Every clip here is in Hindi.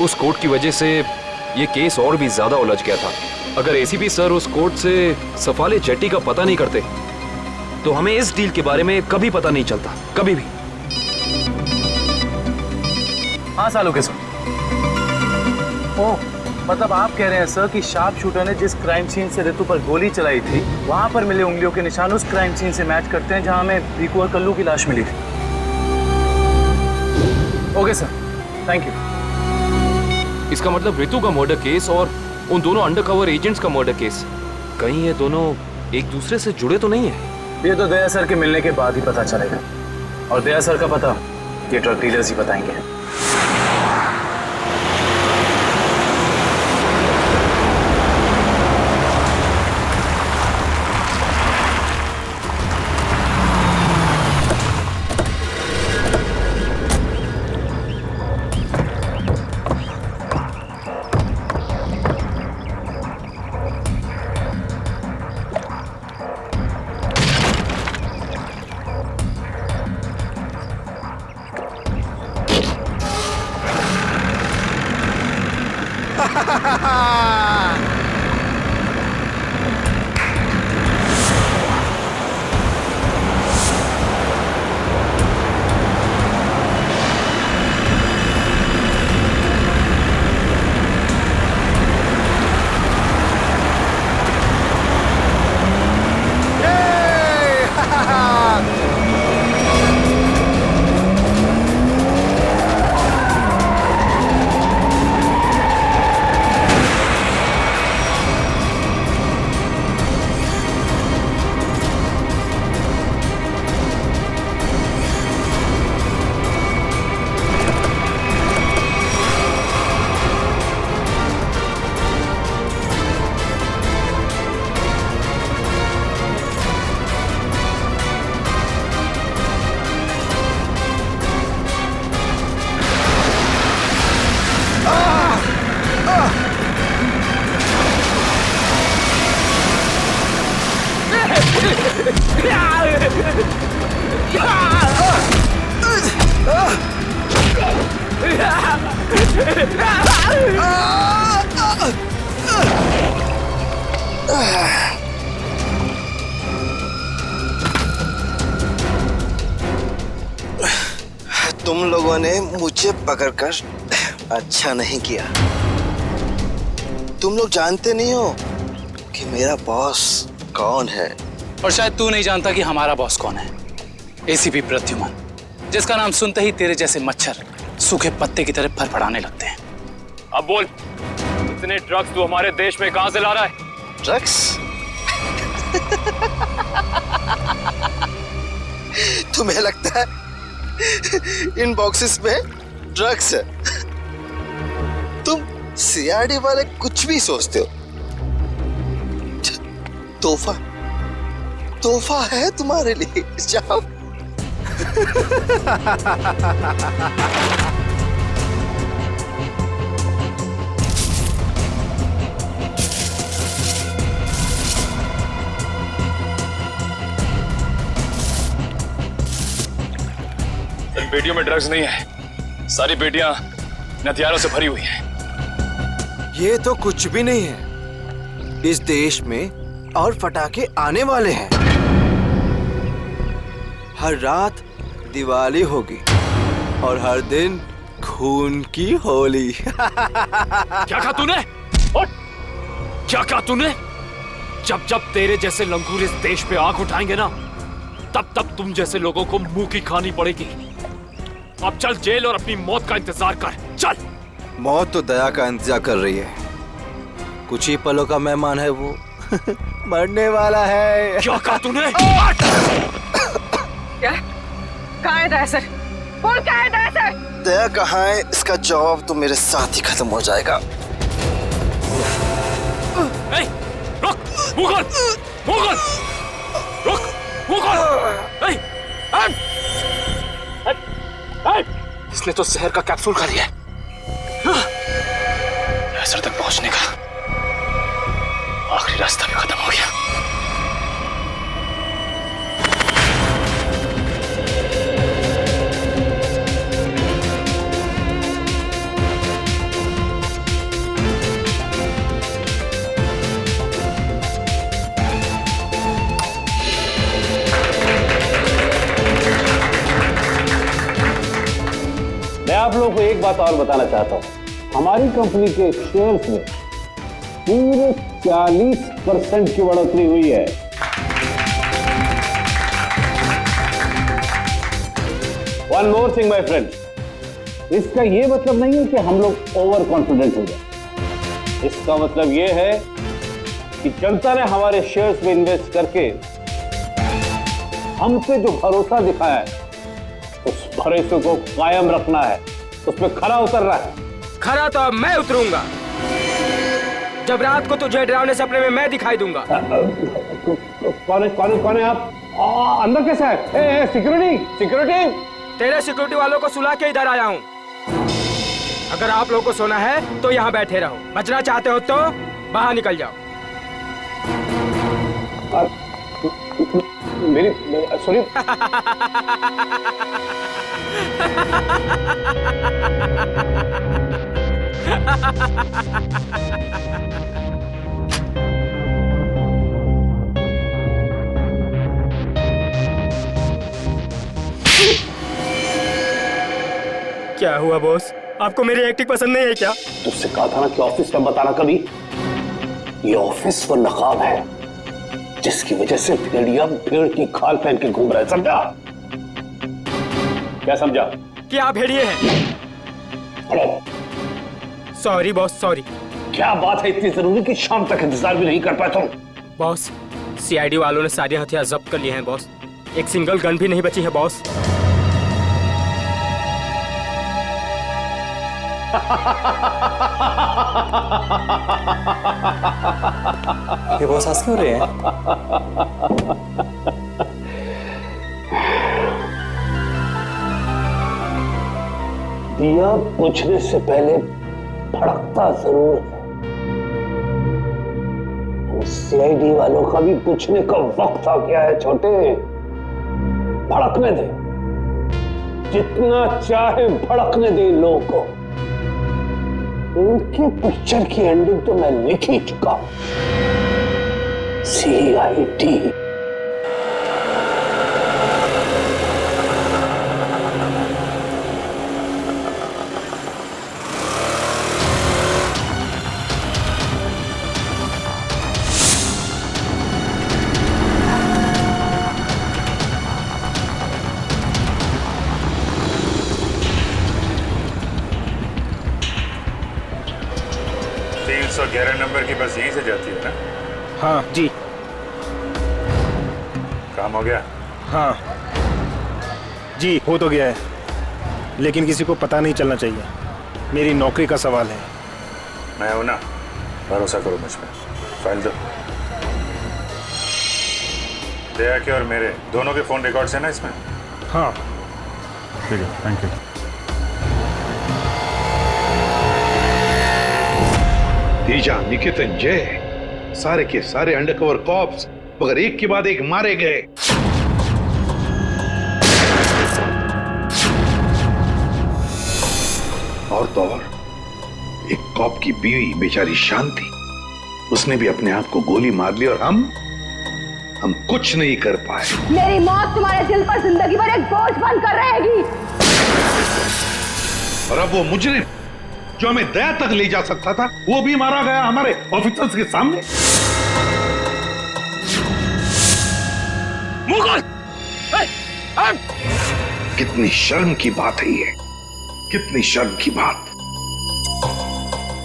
उस कोर्ट की वजह से ये केस और भी ज्यादा उलझ गया था। अगर एसीपी सर उस कोर्ट से सफाले जेट्टी का पता नहीं करते तो हमें इस डील के बारे में कभी पता नहीं चलता, कभी भी। हाँ सालों के सर। ओह, मतलब आप कह रहे हैं सर कि शार्प शूटर ने जिस क्राइम सीन से रितु पर गोली चलाई थी वहां पर मिले उंगलियों के निशान उस क्राइम सीन से मैच करते हैं जहां हमें भीकू और कल्लू की लाश मिली थी। Okay sir, thank you. इसका मतलब रितु का मर्डर केस और उन दोनों अंडरकवर एजेंट्स का मर्डर केस, कहीं ये दोनों एक दूसरे से जुड़े तो नहीं है? ये तो दया सर के मिलने के बाद ही पता चलेगा, और दया सर का पता ये ड्रग डीलर्स ही बताएंगे। तुम लोगों ने मुझे पकड़कर अच्छा नहीं किया। तुम लोग जानते नहीं हो कि मेरा बॉस कौन है। और शायद तू नहीं जानता कि हमारा बॉस कौन है। एसीपी प्रद्युमन, जिसका नाम सुनते ही तेरे जैसे मच्छर सूखे पत्ते की तरह फड़फड़ाने लगते हैं। अब बोल, इतने ड्रग्स तू हमारे देश में कहां से ला रहा है? ड्रग्स? तुम्हें लगता है इन बॉक्सेस में ड्रग्स है? तुम सीआरडी वाले कुछ भी सोचते हो। तोहफा तोहफा है तुम्हारे लिए, जाओ। इन पेटियों में ड्रग्स नहीं है, सारी पेटियां हथियारों से भरी हुई हैं। ये तो कुछ भी नहीं है। इस देश में और पटाखे आने वाले हैं। हर रात दिवाली होगी और हर दिन खून की होली। क्या कहा तूने? क्या कहा तूने? जब जब तेरे जैसे लंगूर इस देश पे आंख उठाएंगे ना, तब तब तुम जैसे लोगों को मुंह की खानी पड़ेगी। अब चल जेल और अपनी मौत का इंतजार कर, चल। मौत तो दया का इंतजार कर रही है। कुछ ही पलों का मेहमान है वो। मरने वाला है। क्या कहा तूने? क्या? कहाँ है दया सर? बोल, क्या है दया सर? दया कहाँ है, इसका जवाब तो मेरे साथ ही खत्म हो जाएगा। रुक, मुगल, मुगल, रुक, मुगल। इसने तो शहर का कैप्सूल खा लिया है। असर तक पहुंचने का आखिरी रास्ता भी खत्म हो गया। बात और बताना चाहता हूँ, हमारी कंपनी के शेयर्स में पूरे 40% की बढ़ोतरी हुई है। One more thing my friend, इसका ये मतलब नहीं है कि हम लोग ओवर कॉन्फिडेंट हो गए। इसका मतलब ये है कि जनता ने हमारे शेयर्स में इन्वेस्ट करके हम पे जो भरोसा दिखाया है, उस भरोसे को कायम रखना है, उस पे खरा उतरना है। खरा तो अब मैं उतरूंगा, जब रात को तुझे डरावने सपने में मैं दिखाई दूंगा। कौन है आप? अंदर कैसे है? Security security. तेरे सिक्योरिटी वालों को सुला के इधर आया हूँ। अगर आप लोगों को सोना है तो यहाँ बैठे रहो, बचना चाहते हो तो बाहर निकल जाओ। मेरी सॉरी। क्या हुआ बॉस, आपको मेरी एक्टिंग पसंद नहीं है क्या? तुझसे कहा था ना कि ऑफिस में बताना कभी। ये ऑफिस वो नकाब है जिसकी वजह से भेड़िया भेड़ की खाल पहन के घूम रहा है, समझा? क्या समझा? कि आप भेड़िए हैं। Sorry boss, sorry. क्या बात है इतनी जरूरी कि शाम तक इंतजार भी नहीं कर पाए तुम? बॉस, सीआईडी वालों ने सारे हथियार जब्त कर लिए हैं बॉस। एक सिंगल गन भी नहीं बची है बॉस। ये बॉस हंस क्यों रहे हैं? दिया बुझने से पहले भड़कता जरूर है। सीआईडी वालों का भी बुझने का वक्त आ गया है छोटे। भड़कने दे, जितना चाहे भड़कने दे इन लोगों को। उनके पिक्चर की एंडिंग तो मैं लिख ही चुका हूं। सीआईडी। तो 11 नंबर की बस यहीं से जाती है ना? हाँ जी। काम हो गया? हाँ जी, हो तो गया है, लेकिन किसी को पता नहीं चलना चाहिए। मेरी नौकरी का सवाल है। मैं हूं ना, भरोसा करो मुझ पे। फाइल दो। दया के और मेरे दोनों के फोन रिकॉर्ड्स हैं ना इसमें? हाँ ठीक है, थैंक यू। तेजा, निकेतन, जय, सारे के सारे अंडरकवर कॉप्स मगर एक के बाद एक मारे गए। और तो और एक कॉप की बीवी बेचारी शांति, उसने भी अपने आप को गोली मार ली और हम कुछ नहीं कर पाए। मेरी मौत तुम्हारे दिल पर जिंदगी भर एक बोझ बनकर रहेगी। और अब वो मुजरिम जो हमें दया तक ले जा सकता था, वो भी मारा गया हमारे ऑफिसर्स के सामने। मुगल! कितनी शर्म की बात है ये, कितनी शर्म की बात।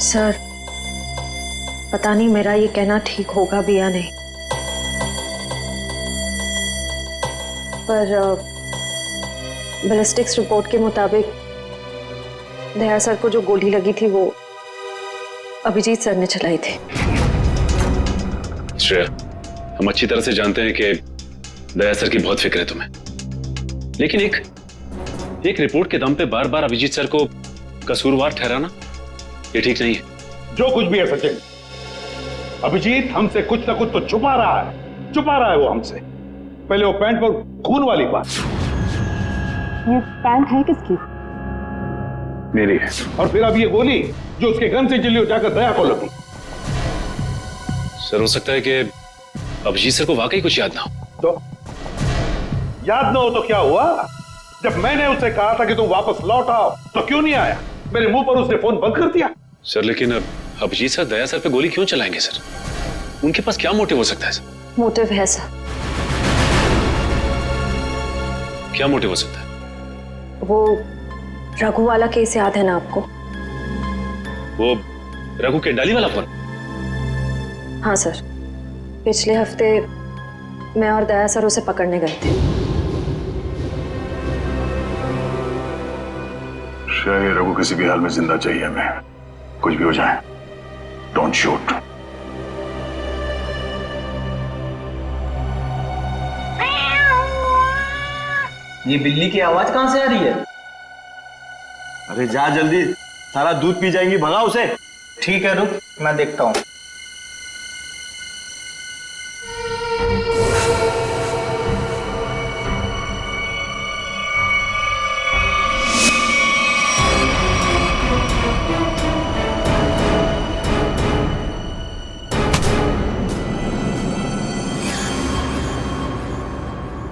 सर, पता नहीं मेरा ये कहना ठीक होगा भी या नहीं, पर बैलिस्टिक्स रिपोर्ट के मुताबिक दया सर को जो गोली लगी थी वो अभिजीत सर ने चलाई थी। श्रेया, हम अच्छी तरह से जानते हैं कि दया सर की बहुत फिक्र है तुम्हें, लेकिन एक रिपोर्ट के दम पे बार बार अभिजीत सर को कसूरवार ठहराना ये ठीक नहीं है। जो कुछ भी है सचिन, अभिजीत हमसे कुछ ना कुछ तो छुपा रहा है वो हमसे। पहले वो पैंट पर खून वाली बात। ये पैंट है किसकी? मेरी है। और फिर अब ये गोली जो उसके गन से चली, जाकर दया को लगी। सर, हो सकता है कि अभिजीत सर को वाकई कुछ याद ना हो। तो याद ना हो तो क्या हुआ? जब मैंने उससे कहा था कि तुम वापस लौट आओ तो क्यों नहीं आया? मेरे मुंह पर उसने फोन बंद कर दिया। सर लेकिन अब अभिजीत सर दया सर पे गोली क्यों चलाएंगे सर? उनके पास क्या मोटिव हो सकता है सर? मोटिव है सर। क्या मोटिव हो सकता है? वो रघु वाला केस याद है ना आपको? वो रघु के डाली वाला फोन? हाँ सर, पिछले हफ्ते मैं और दया सर उसे पकड़ने गए थे। श्रेया, रघु किसी भी हाल में जिंदा चाहिए हमें, कुछ भी हो जाए। Don't shoot. ये बिल्ली की आवाज कहां से आ रही है? अरे जा जल्दी, सारा दूध पी जाएंगी, भगा उसे। ठीक है रुक, मैं देखता हूं।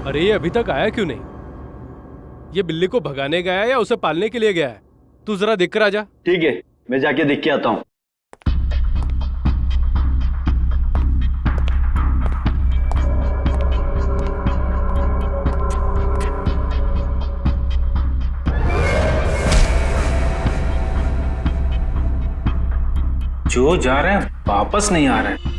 अरे ये अभी तक आया क्यों नहीं? ये बिल्ली को भगाने गया है या उसे पालने के लिए गया है? तू जरा देख कर आ जा। ठीक है, मैं जाके देख के आता हूं। जो जा रहे हैं वापस नहीं आ रहे हैं।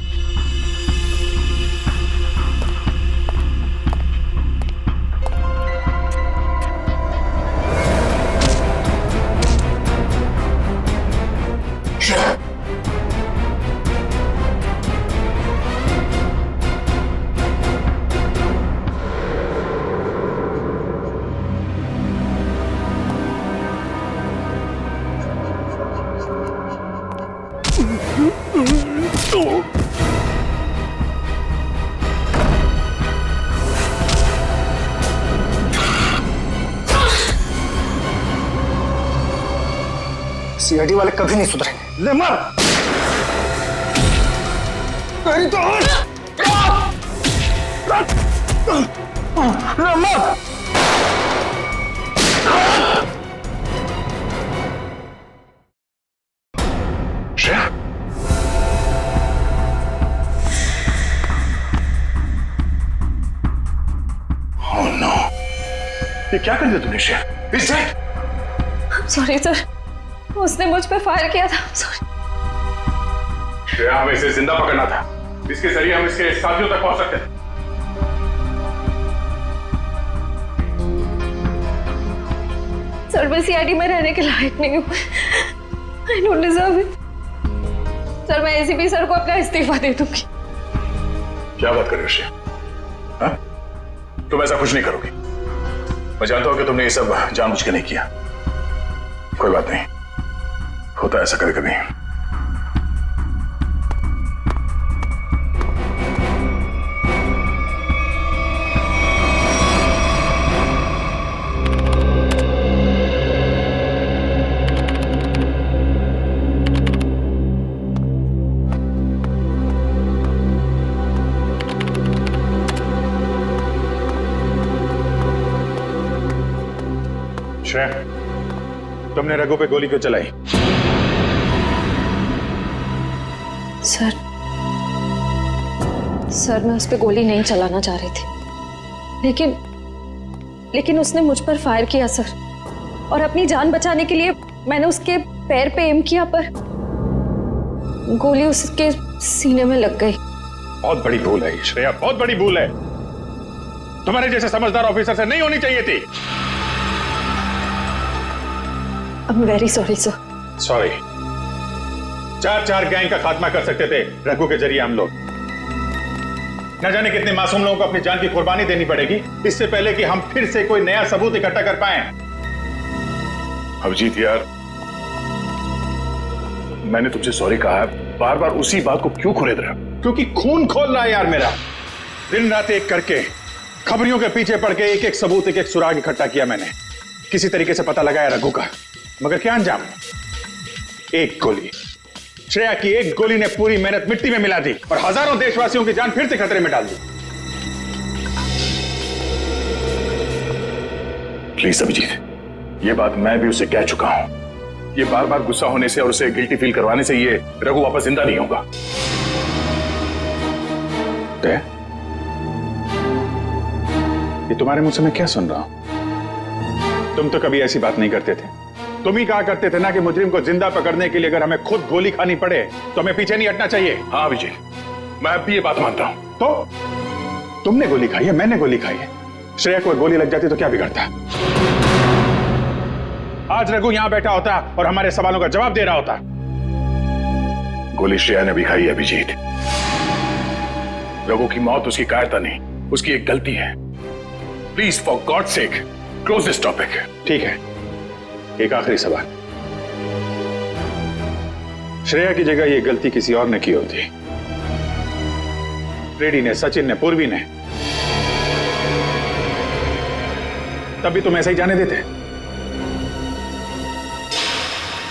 सीआईडी वाले कभी नहीं सुधरेंगे। ले मार। नहीं तो ले मार। श्रेया, ओह नो, ये क्या कर दिया तुमने Shreya? Is that? Sorry sir, उसने मुझ पे फायर किया था। सॉरी। श्रेया, हमें इसे जिंदा पकड़ना था, इसके जरिए हम इसके साथियों तक पहुंच सकते थे। सर मैं सीआईडी में रहने के लायक नहीं हूँ। I don't deserve it। Sir मैं एसीपी सर को अपना इस्तीफा दे दूंगी। क्या बात कर रही हो श्रेया? हाँ? तुम ऐसा कुछ नहीं करोगी। मैं जानता हूं कि तुमने ये सब जानबूझ के नहीं किया। कोई बात नहीं, होता है ऐसा कभी कभी। श्रेया, तुमने रघु पे गोली क्यों चलाई? सर मैं उस पे गोली नहीं चलाना चाह रही थी, लेकिन उसने मुझ पर फायर किया सर, और अपनी जान बचाने के लिए मैंने उसके पैर पे एम किया, पर गोली उसके सीने में लग गई। बहुत बड़ी भूल है श्रेया, बहुत बड़ी भूल है। तुम्हारे जैसे समझदार ऑफिसर से नहीं होनी चाहिए थी। I'm very sorry sir। Sorry. 4 gang का खात्मा कर सकते थे रघु के जरिए हम लोग। न जाने कितने मासूम लोगों को अपनी जान की कुर्बानी देनी पड़ेगी इससे पहले कि हम फिर से कोई नया सबूत इकट्ठा कर पाए। अभिजीत यार, मैंने तुमसे सॉरी कहा है, बार बार उसी बात को क्यों खुरेद रहे हो? क्योंकि खून खोल रहा है यार मेरा। दिन रात एक करके खबरियों के पीछे पड़ के एक सबूत, एक सुराग इकट्ठा किया मैंने। किसी तरीके से पता लगाया रघु का, मगर क्या अंजाम? एक गोली, श्रेया की एक गोली ने पूरी मेहनत मिट्टी में मिला दी और हजारों देशवासियों की जान फिर से खतरे में डाल दी। प्लीज अभिजीत, ये बात मैं भी उसे कह चुका हूं ये बार बार गुस्सा होने से और उसे गिल्टी फील करवाने से ये रघु वापस जिंदा नहीं होगा। ये तुम्हारे मुंह से मैं क्या सुन रहा हूं? तुम तो कभी ऐसी बात नहीं करते थे। तुम ही कहा करते थे ना कि मुजरिम को जिंदा पकड़ने के लिए अगर हमें खुद गोली खानी पड़े तो हमें पीछे नहीं हटना चाहिए। हाँ विजय, मैं अब भी ये बात मानता हूं। तो तुमने गोली खाई है, मैंने गोली खाई है। श्रेया को गोली लग जाती तो क्या बिगड़ता? आज रघु यहां बैठा होता और हमारे सवालों का जवाब दे रहा होता। गोली श्रेया ने भी खाई है अभिजीत। रघु की मौत उसकी कायरता नहीं, उसकी एक गलती है। Please for God sake close this topic. ठीक है, एक आखिरी सवाल। श्रेया की जगह ये गलती किसी और ने की होती, रेड्डी ने, सचिन ने, पूर्वी ने, तब भी तुम ऐसा ही जाने देते?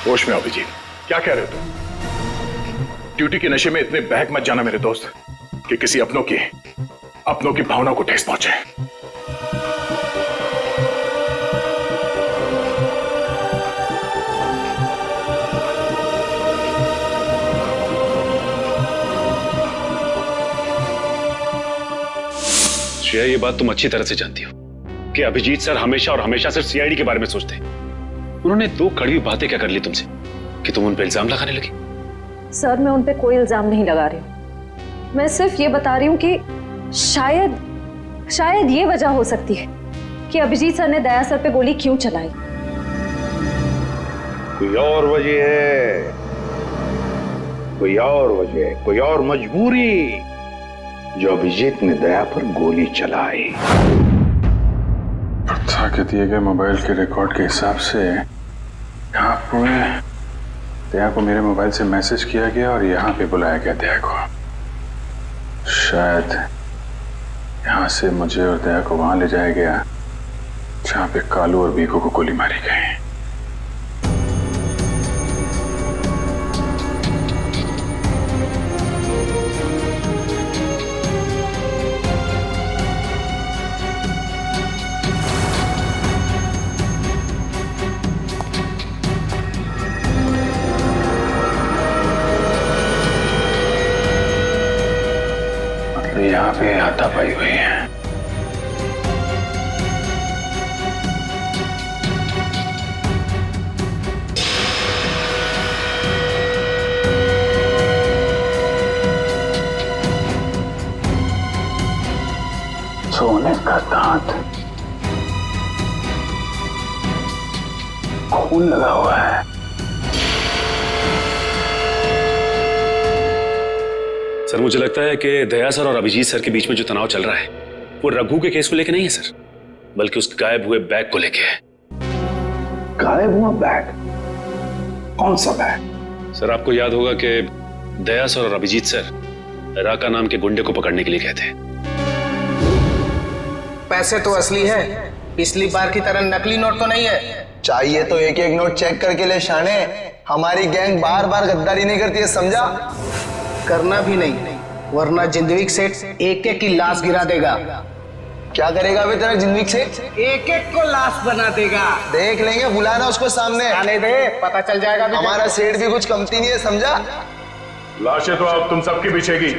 होश में अभिजीत, क्या कह रहे हो तुम? ड्यूटी के नशे में इतने बहक मत जाना मेरे दोस्त कि किसी अपनों की भावनाओं को ठेस पहुंचे। श्रेया, ये बात तुम अच्छी तरह से जानती हो कि अभिजीत सर हमेशा और हमेशा सिर्फ सीआईडी के बारे में सोचते हैं। उन्होंने दो कड़वी बातें क्या कर ली तुमसे कि तुम उन पे इल्जाम लगाने लगी? सर, मैं उन पे कोई इल्जाम नहीं लगा रही हूँ। मैं सिर्फ ये बता रही हूँ कि शायद ये वजह हो सकती है कि अभिजीत सर ने दया सर पे गोली क्यों चलाई। कोई और वजह है, कोई और वजह, कोई और मजबूरी जो अभिजीत ने दया पर गोली चलाई। प्रथा के दिए गए मोबाइल के रिकॉर्ड के हिसाब से यहाँ पर दया को मेरे मोबाइल से मैसेज किया गया और यहाँ पे बुलाया गया दया को। शायद यहाँ से मुझे और दया को वहां ले जाया गया जहाँ पे कालू और बीकू को गोली मारी गई। यहाँ पे हाथापाई हुई है। सोने का दांत, खून लगा हुआ है। सर, मुझे लगता है कि दया सर और अभिजीत सर के बीच में जो तनाव चल रहा है वो रघु के केस को लेके नहीं है सर, बल्कि उस गायब हुए बैग को लेके है। गायब हुआ बैग? कौन सा बैग? सर, आपको याद होगा कि दया सर और अभिजीत सर राका नाम के गुंडे को पकड़ने के लिए गए थे। पैसे तो असली है, पिछली बार की तरह नकली नोट तो नहीं है। चाहिए तो एक एक नोट चेक करके ले शाने। हमारी गैंग बार बार गद्दारी नहीं करती है, समझा? करना भी नहीं, वरना जिंदगी सेठ एक एक की लाश गिरा देगा। क्या करेगा अभी तेरा जिंदगी सेठ? एक एक को लाश बना देगा। देख लेंगे, बुलाना उसको सामने। आने दे, पता चल जाएगा। हमारा सेठ भी कुछ कमती नहीं है, समझा? लाशें तो अब तुम सबके पीछेगी।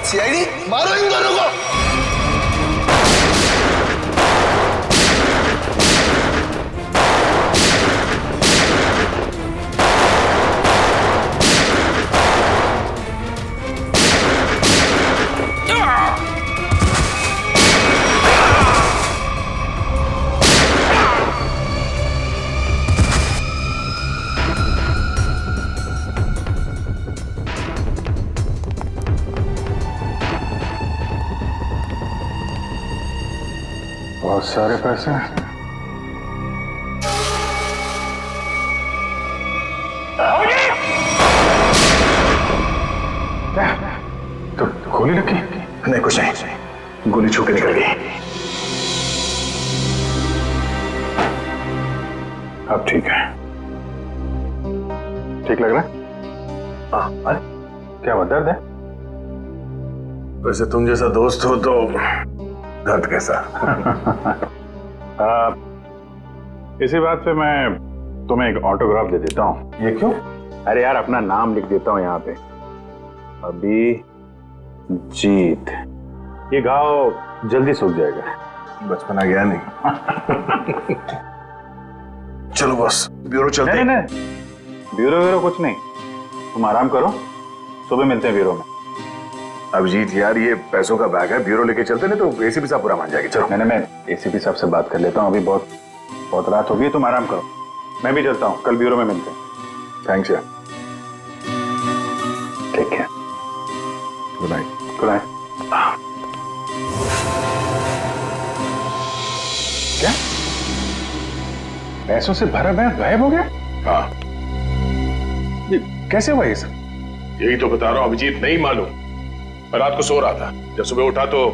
सीआईडी, मारो इन दोनों को। बहुत सारे पैसे। तो गोली लगी? नहीं, कुछ नहीं, गोली छू के निकल गई। अब ठीक है, ठीक लग रहा है? हाँ। क्या हुआ, दर्द है? वैसे तुम जैसा दोस्त हो तो दर्द कैसा? इसी बात पे मैं तुम्हें एक ऑटोग्राफ दे देता हूँ। ये क्यों? अरे यार, अपना नाम लिख देता हूँ यहाँ पे, अभिजीत। ये घाव जल्दी सूख जाएगा। बचपना गया नहीं। चलो बस, ब्यूरो चलते हैं। नहीं, ब्यूरो कुछ नहीं, तुम आराम करो, सुबह मिलते हैं ब्यूरो में। अभिजीत यार, ये पैसों का बैग है, ब्यूरो लेके चलते नहीं तो एसीपी साहब पूरा मान जाएंगे। चलो। मैं एसीपी साहब से बात कर लेता हूँ, अभी बहुत रात हो गई, तुम आराम करो, मैं भी चलता हूँ, कल ब्यूरो में मिलते हैं। थैंक्स यार, take care, good night. Good night. क्या पैसों से भरा बैग गायब हो गया? हाँ। ये कैसे हुआ ये सब? यही तो बता रहा हूं अभिजीत, नहीं मालूम। मैं रात को सो रहा था, जब सुबह उठा तो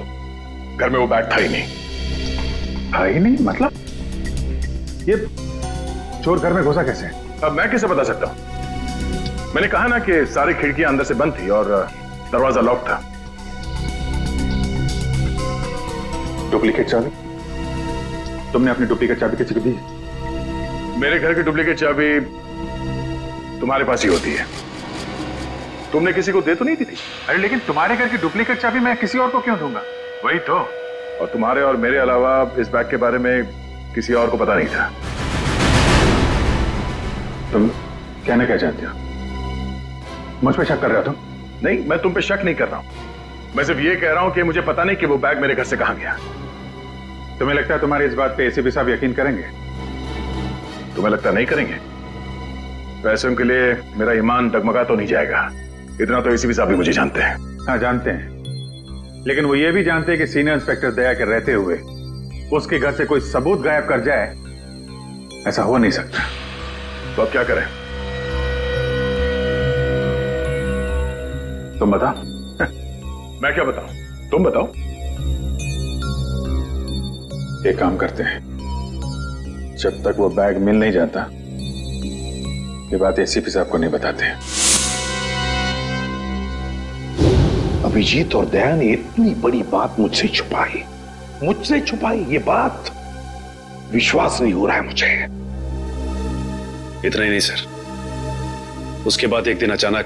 घर में वो बैग था ही नहीं। था ही नहीं मतलब? ये चोर घर में घुसा कैसे? अब मैं कैसे बता सकता हूं? मैंने कहा ना कि सारी खिड़कियां अंदर से बंद थी और दरवाजा लॉक था। डुप्लीकेट चाबी? तुमने अपनी डुप्लीकेट चाबी किसी को दी? मेरे घर की डुप्लीकेट चाबी तुम्हारे पास ही होती है, तुमने किसी को दे तो नहीं दी थी? अरे लेकिन तुम्हारे घर की डुप्लीकेट चाबी मैं किसी और को क्यों दूंगा? वही तो, और तुम्हारे और मेरे अलावा इस बैग के बारे में किसी और को पता नहीं था। तुम कहना क्या चाहते हो? मुझ पे शक कर रहे हो तुम? नहीं, मैं तुम पे शक नहीं कर रहा हूं, मैं सिर्फ ये कह रहा हूं कि मुझे पता नहीं कि वो बैग मेरे घर से कहां गया। तुम्हें लगता है तुम्हारी इस बात पे एसीपी साहब यकीन करेंगे? तुम्हें लगता नहीं करेंगे? पैसों के लिए मेरा ईमान डगमगा तो नहीं जाएगा, इतना तो एसीपी साहब भी मुझे जानते हैं। हाँ जानते हैं, लेकिन वो ये भी जानते हैं कि सीनियर इंस्पेक्टर दया के रहते हुए उसके घर से कोई सबूत गायब कर जाए, ऐसा हो नहीं सकता। तो अब क्या करें? तुम बताओ। मैं क्या बताऊं, तुम बताओ। एक काम करते हैं, जब तक वो बैग मिल नहीं जाता ये बात एसीपी साहब को नहीं बताते। अभिजीत और दया ने इतनी बड़ी बात मुझसे छुपाई ये बात, विश्वास नहीं हो रहा है मुझे। इतना ही नहीं सर, उसके बाद एक दिन अचानक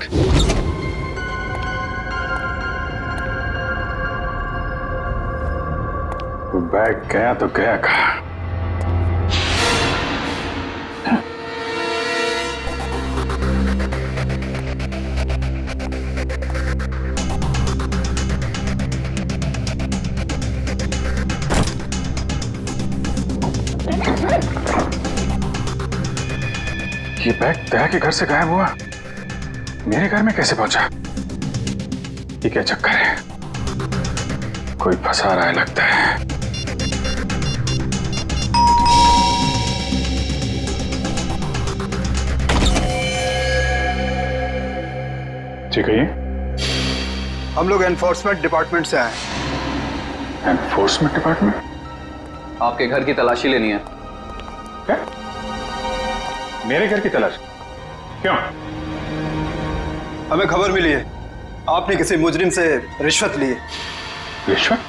वो बैग गया तो गया कहाँ? ये बैग दया के घर से गायब हुआ, मेरे घर में कैसे पहुंचा? ये क्या चक्कर है? कोई फंसा रहा है लगता है। ठीक है, ये हम लोग एनफोर्समेंट डिपार्टमेंट से आए। Enforcement department? आपके घर की तलाशी लेनी है। क्या? मेरे घर की तलाश? क्यों? हमें खबर मिली है आपने किसी मुजरिम से रिश्वत ली है। रिश्वत?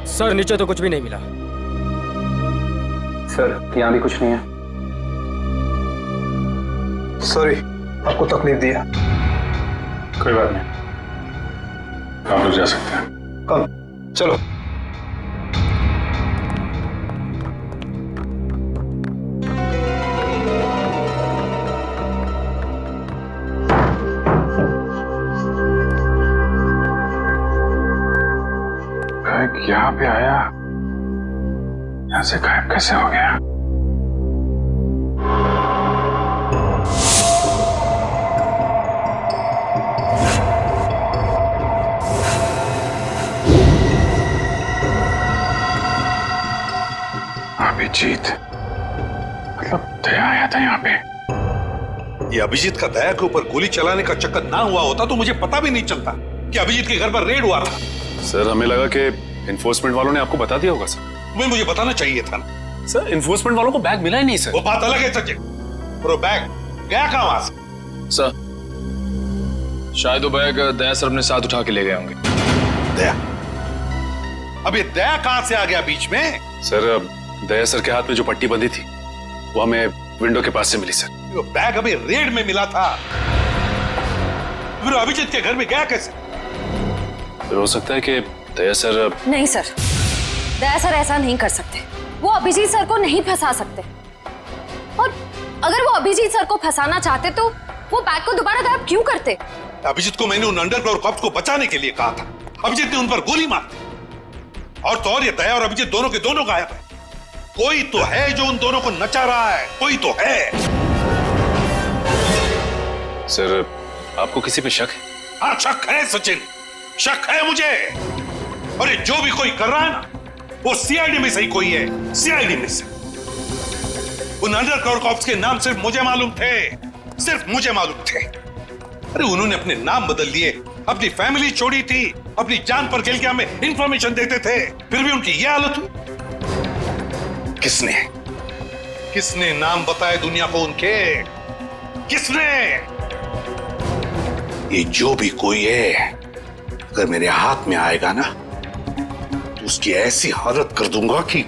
सर नीचे तो कुछ भी नहीं मिला। सर यहाँ भी कुछ नहीं है। सॉरी आपको तकलीफ दिया। कोई बात नहीं, आप लोग जा सकते हैं। कल चलो। यहाँ पे आया, यहाँ से गायब कैसे हो गया? अभिजीत, मतलब दया आया था यहाँ पे। ये अभिजीत का दया के ऊपर गोली चलाने का चक्कर ना हुआ होता तो मुझे पता भी नहीं चलता कि अभिजीत के घर पर रेड हुआ था। सर हमें लगा कि इन्फोर्समेंट वालों ने आपको बता दिया होगा सर। तुम्हें मुझे बताना चाहिए था ना। सर इन्फोर्समेंट वालों को बैग मिला ही नहीं सर। वो बात अलग है सचिन, और वो बैग गया कहाँ वहां से? सर शायद वो बैग दया सर अपने साथ उठा के ले गए होंगे। दया? अब ये दया कहां से आ गया बीच में? सर दया सर के हाथ में जो पट्टी बंधी थी वो हमें विंडो के पास से मिली सर। वो बैग अभी रेड में मिला था, फिर अभिजीत के घर में गया कैसे? फिर हो सकता है कि दया सर। नहीं सर, दया सर ऐसा नहीं कर सकते। वो अभिजीत सर को नहीं फंसा सकते, और अगर वो अभिजीत सर को फंसाना चाहते तो वो बैग को दोबारा गायब क्यों करते? अभिजीत को मैंने उन अंडरग्राउंड कॉप्स को बचाने के लिए कहा था, अभिजीत ने उन पर गोली मार दी। और तो और ये दया और अभिजीत दोनों के दोनों गायब है। कोई तो है जो उन दोनों को नचा रहा है, कोई तो है। सर आपको किसी पे शक है? हाँ शक है सचिन, शक है मुझे। और ये जो भी कोई कर रहा है ना, वो सीआईडी में से ही कोई है, सीआईडी में से। उन अंडरग्राउंड कॉप्स के नाम सिर्फ मुझे मालूम थे, सिर्फ मुझे मालूम थे। अरे उन्होंने अपने नाम बदल लिए, अपनी फैमिली छोड़ी थी, अपनी जान पर खेल के हमें इंफॉर्मेशन देते थे, फिर भी उनकी यह हालत हुई। किसने नाम बताए दुनिया को उनके? किसने? ये जो भी कोई है अगर मेरे हाथ में आएगा ना तो उसकी ऐसी हालत कर दूंगा कि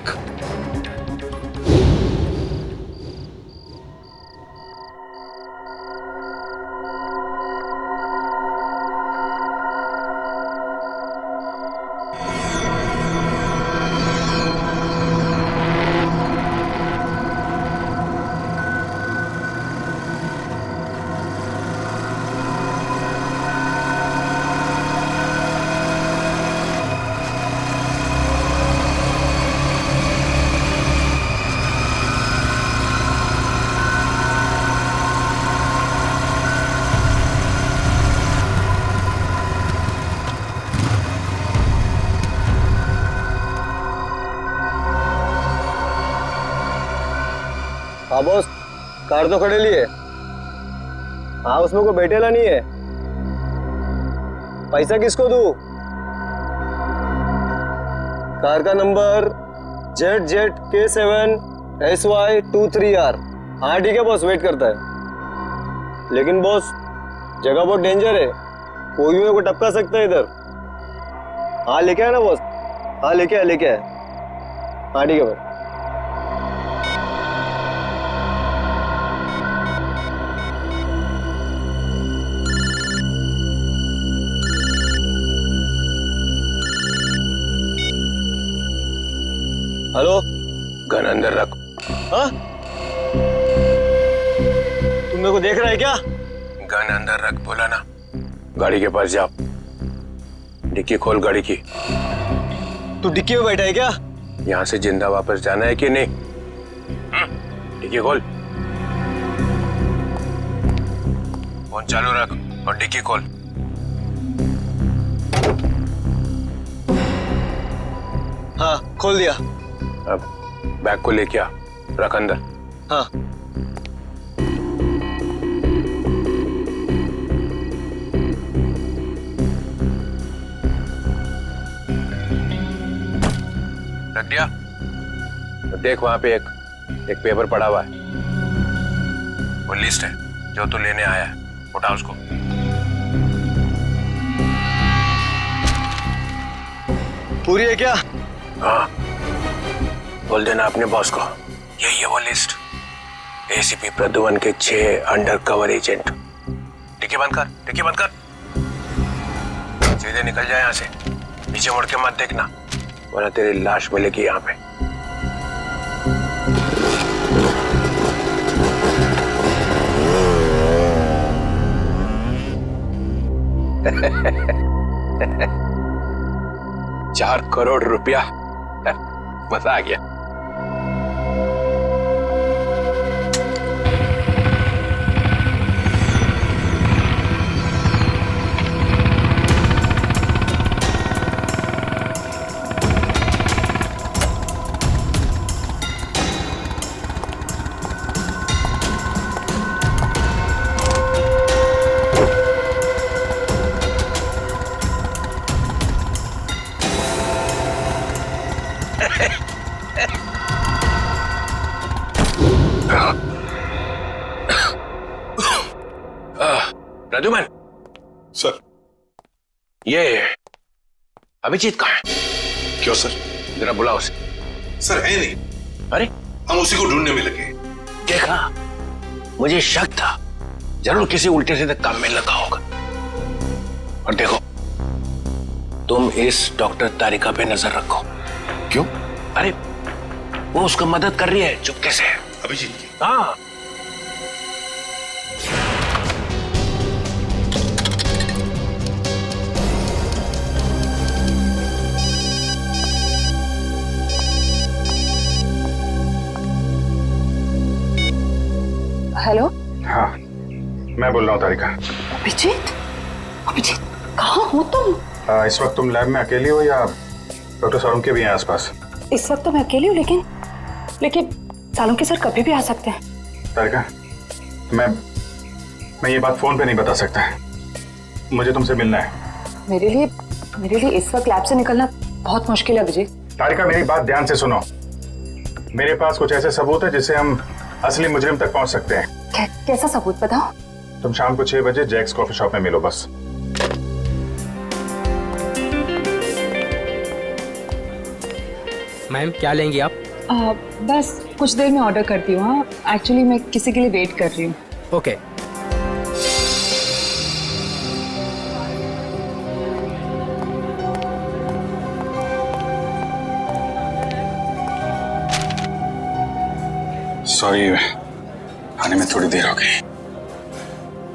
हाँ बॉस, कार तो खड़े लिए। हाँ उसमें कोई बैठेला नहीं है। पैसा किसको दूं? कार का नंबर ZZK7SY23R। हाँ ठीक है बॉस, वेट करता है। लेकिन बॉस जगह बहुत डेंजर है, कोई भी मेरे को टपका सकता है इधर। हाँ लेके आया ना बॉस? हाँ लेके आया। हाँ ठीक है भाई। हेलो, गन अंदर रख। हाँ? तुम मेरे को देख रहा है क्या? गन अंदर रख बोला ना। गाड़ी के पास जाओ, डिक्की खोल गाड़ी की। तू डिक्की में बैठा है क्या? यहाँ से जिंदा वापस जाना है कि नहीं? डिक्की खोल। फोन चालू रख और डिक्की खोल। हाँ खोल दिया। अब बैग को लेके आ, रख अंदर। हाँ। रख दिया? तो देख वहां पे एक पेपर पड़ा हुआ है, वो लिस्ट है जो तू लेने आया है। उठा उसको। पूरी है क्या? हाँ, बोल देना अपने बॉस को यही है वो लिस्ट। एसीपी प्रद्युमन के 6 अंडरकवर एजेंट। डिक्की बंद कर, डिक्की बंद कर। सीधे निकल जाए यहाँ से, पीछे मुड़ के मत देखना वरना तेरी लाश मिलेगी यहाँ पे। ₹4 करोड़ मजा आ गया। प्रद्युमन सर, ये अभिजीत कहाँ है? क्यों सर? जरा बुलाओ उसे। सर है नहीं। अरे हम उसी को ढूंढने में लगे। देखा, मुझे शक था जरूर किसी उल्टे सीधे काम में लगा होगा। और देखो, तुम इस डॉक्टर तारिका पे नजर रखो। क्यों? अरे वो उसको मदद कर रही है चुपके से। अभिजीत की? हाँ। हेलो। हाँ, मैं बोल रहा हूँ तारिका। अभिजीत, अभिजीत कहाँ हो तुम? इस वक्त तुम लैब में अकेली हो या डॉक्टर सालुंके भी हैं आसपास? इस वक्त तो मैं अकेली हूँ, लेकिन सालुंके सर कभी भी आ सकते हैं। तारिका, मैं ये बात फोन पे नहीं बता सकता। मुझे तुमसे मिलना है। मेरे लिए इस वक्त लैब से निकलना बहुत मुश्किल है अभिजीत। तारिका, मेरी बात ध्यान से सुनो। मेरे पास कुछ ऐसे सबूत है जिससे हम असली मुजरिम तक पहुंच सकते हैं। कैसा सबूत बताओ? तुम शाम को 6 बजे जैक्स कॉफी शॉप में मिलो बस। मैम क्या लेंगी आप? बस कुछ देर में ऑर्डर करती हूँ। हाँ, एक्चुअली मैं किसी के लिए वेट कर रही हूँ। ओके। सॉरी, आने में थोड़ी देर हो गई।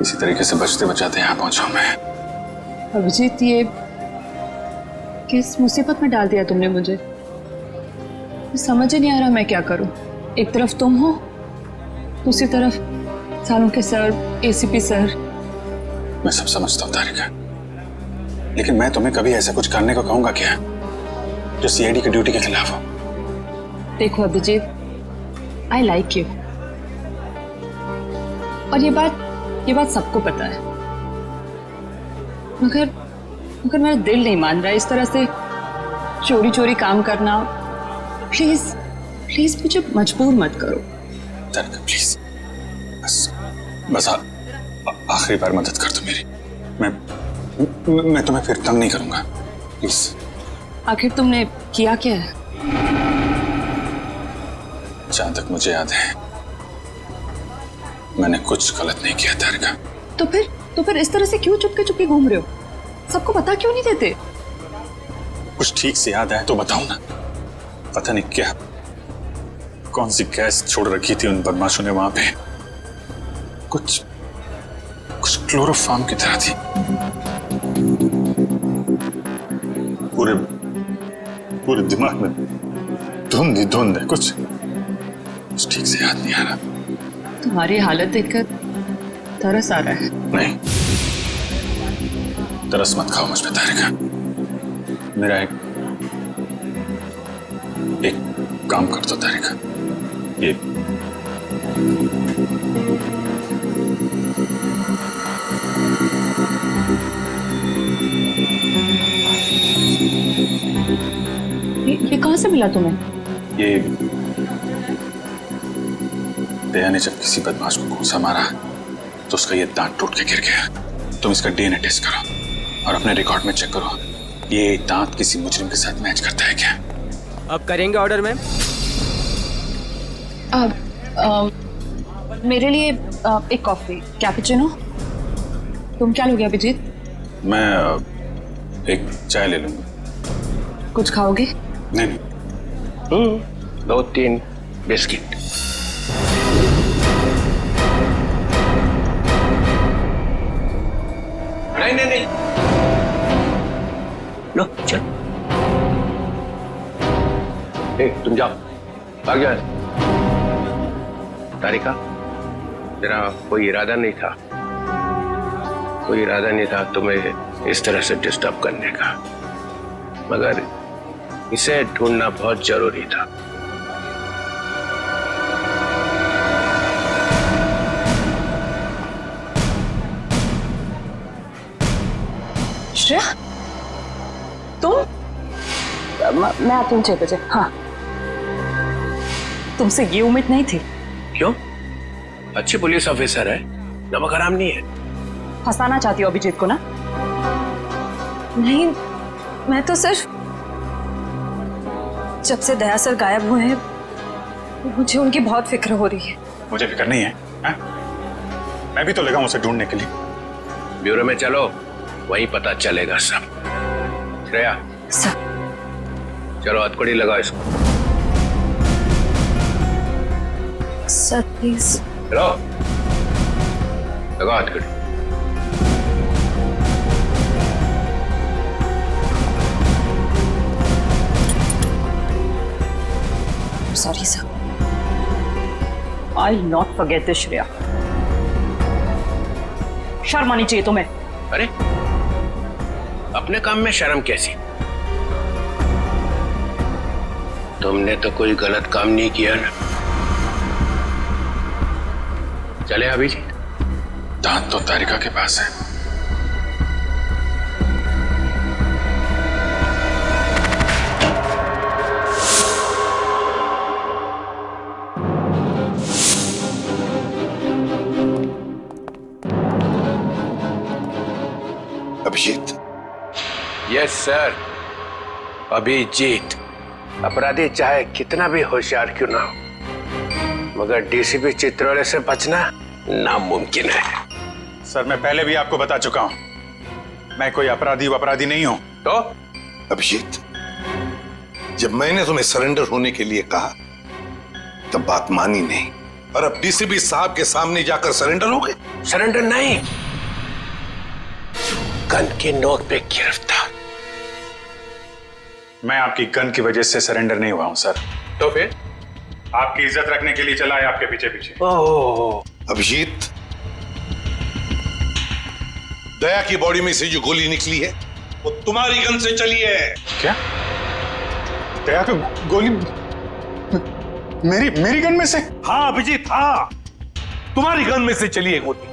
इसी तरीके से बचते बचाते यहाँ पहुंचा मैं। अभिजीत, ये किस मुसीबत में डाल दिया तुमने मुझे? समझ ही नहीं आ रहा मैं क्या करूं। एक तरफ तुम हो, दूसरी तरफ सालुंके सर, एसीपी सर। मैं सब समझता हूँ तारिका, लेकिन मैं तुम्हें कभी ऐसा कुछ करने को कहूंगा क्या जो सीआईडी की ड्यूटी के खिलाफ हो? देखो अभिजीत, आई लाइक यू, और ये बात सबको पता है, मगर मेरा दिल नहीं मान रहा इस तरह से चोरी चोरी काम करना। प्लीज मुझे मजबूर मत करो। तारिका प्लीज, बस आखिरी बार मदद कर दो मेरी। मैं तुम्हें फिर तंग नहीं करूंगा, प्लीज। आखिर तुमने किया क्या है? जहां तक मुझे याद है मैंने कुछ गलत नहीं किया तारिका। तो फिर इस तरह से क्यों चुपके घूम रहे हो? सबको पता क्यों नहीं देते? कुछ ठीक से याद है तो बताओ ना। पता नहीं क्या, कौन सी गैस छोड़ रखी थी उन बदमाशों ने वहां पे। कुछ क्लोरोफॉर्म की तरह थी। पूरे दिमाग में धुंध है। कुछ ठीक से याद नहीं आ रहा। तुम्हारी हालत देखकर तरस आ रहा है। नहीं, तरस मत खाओ मुझ पे तारिका। मेरा एक काम कर दो तारिका। ये कहां से मिला तुम्हें? ये दया ने जब किसी बदमाश को घूंसा मारा तो उसका ये दांत टूट के गिर गया। तुम इसका डीएनए टेस्ट करो और अपने रिकॉर्ड में चेक करो, ये दांत किसी मुजरिम के साथ मैच करता है क्या? अब करेंगे ऑर्डर मैम? मेरे लिए एक कॉफी कैपुचिनो। तुम क्या लोगे अभिजीत? मैं एक चाय ले लूंगा। कुछ खाओगे? नहीं। 2-3 बिस्किट। नहीं। लो चल, तुम जाओ, भाग जाओ। तारिका, तेरा कोई इरादा नहीं था तुम्हें इस तरह से डिस्टर्ब करने का, मगर इसे ढूंढना बहुत जरूरी था। श्रेया, तुम? मैं आती हूँ 6 बजे। हाँ, तुमसे ये उम्मीद नहीं थी। क्यों? अच्छी पुलिस ऑफिसर है, नमक हराम नहीं है। फंसाना चाहती हो अभिजीत को ना? नहीं, मैं तो सिर्फ जब से दया सर गायब हुए हैं मुझे उनकी बहुत फिक्र हो रही है। मुझे फिक्र नहीं है, हा? मैं भी तो लगा हूं उसे ढूंढने के लिए। ब्यूरो में चलो, वहीं पता चलेगा सब। श्रेया सर, चलो हथकड़ी लगाओ इसको। Sir please. चलो लगाओ हथकड़ी। Sorry sir. I will not forget this Shreya. शर्म आनी चाहिए तुम्हें। अरे अपने काम में शर्म कैसी? तुमने तो कोई गलत काम नहीं किया ना। चले अभिजीत। दांत तो तारिका के पास है। अभिजीत। Yes sir, Abhijeet. अपराधी चाहे कितना भी होशियार क्यों ना हो, मगर डीसीपी चित्रोले से बचना नामुमकिन है। सर मैं पहले भी आपको बता चुका हूं, मैं कोई अपराधी नहीं हूं। तो अभिजीत, जब मैंने तुम्हें सरेंडर होने के लिए कहा तब बात मानी नहीं, और अब डीसीपी साहब के सामने जाकर सरेंडर हो गए। सरेंडर नहीं, गन की नोक पे गिरफ्तार। मैं आपकी गन की वजह से सरेंडर नहीं हुआ हूं सर। तो फिर? आपकी इज्जत रखने के लिए चला है आपके पीछे पीछे। ओह अभिजीत, दया की बॉडी में से जो गोली निकली है वो तुम्हारी गन से चली है। क्या? दया की गोली मेरी गन में से? हाँ अभिजीत, हाँ, तुम्हारी गन में से चली है गोली।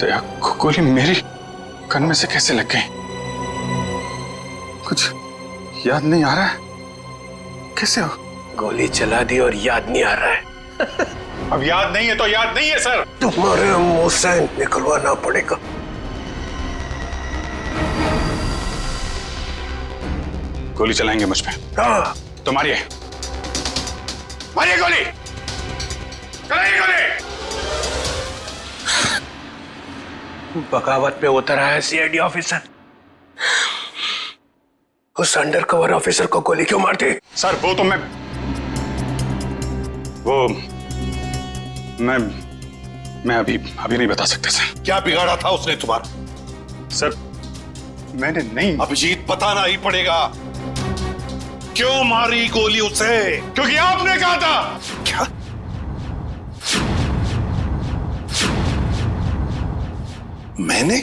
दया को गोली मेरी गन में से कैसे लग गई? कुछ याद नहीं आ रहा है। कैसे हो? गोली चला दी और याद नहीं आ रहा है। अब याद नहीं है तो याद नहीं है सर। तुम्हारे मुंह से निकलवाना पड़ेगा। गोली चलाएंगे मुझ पे? हाँ। तो मारिए गोली, चलाइए गोली। बगावत पे उतर आया सीआईडी ऑफिसर। उस अंडरकवर ऑफिसर को गोली क्यों मारते? सर वो तो मैं अभी नहीं बता सकते सर। क्या बिगाड़ा था उसने तुम्हारा? सर मैंने नहीं। अभिजीत, बताना ही पड़ेगा। क्यों मारी गोली उसे? क्योंकि आपने कहा था। क्या? मैंने?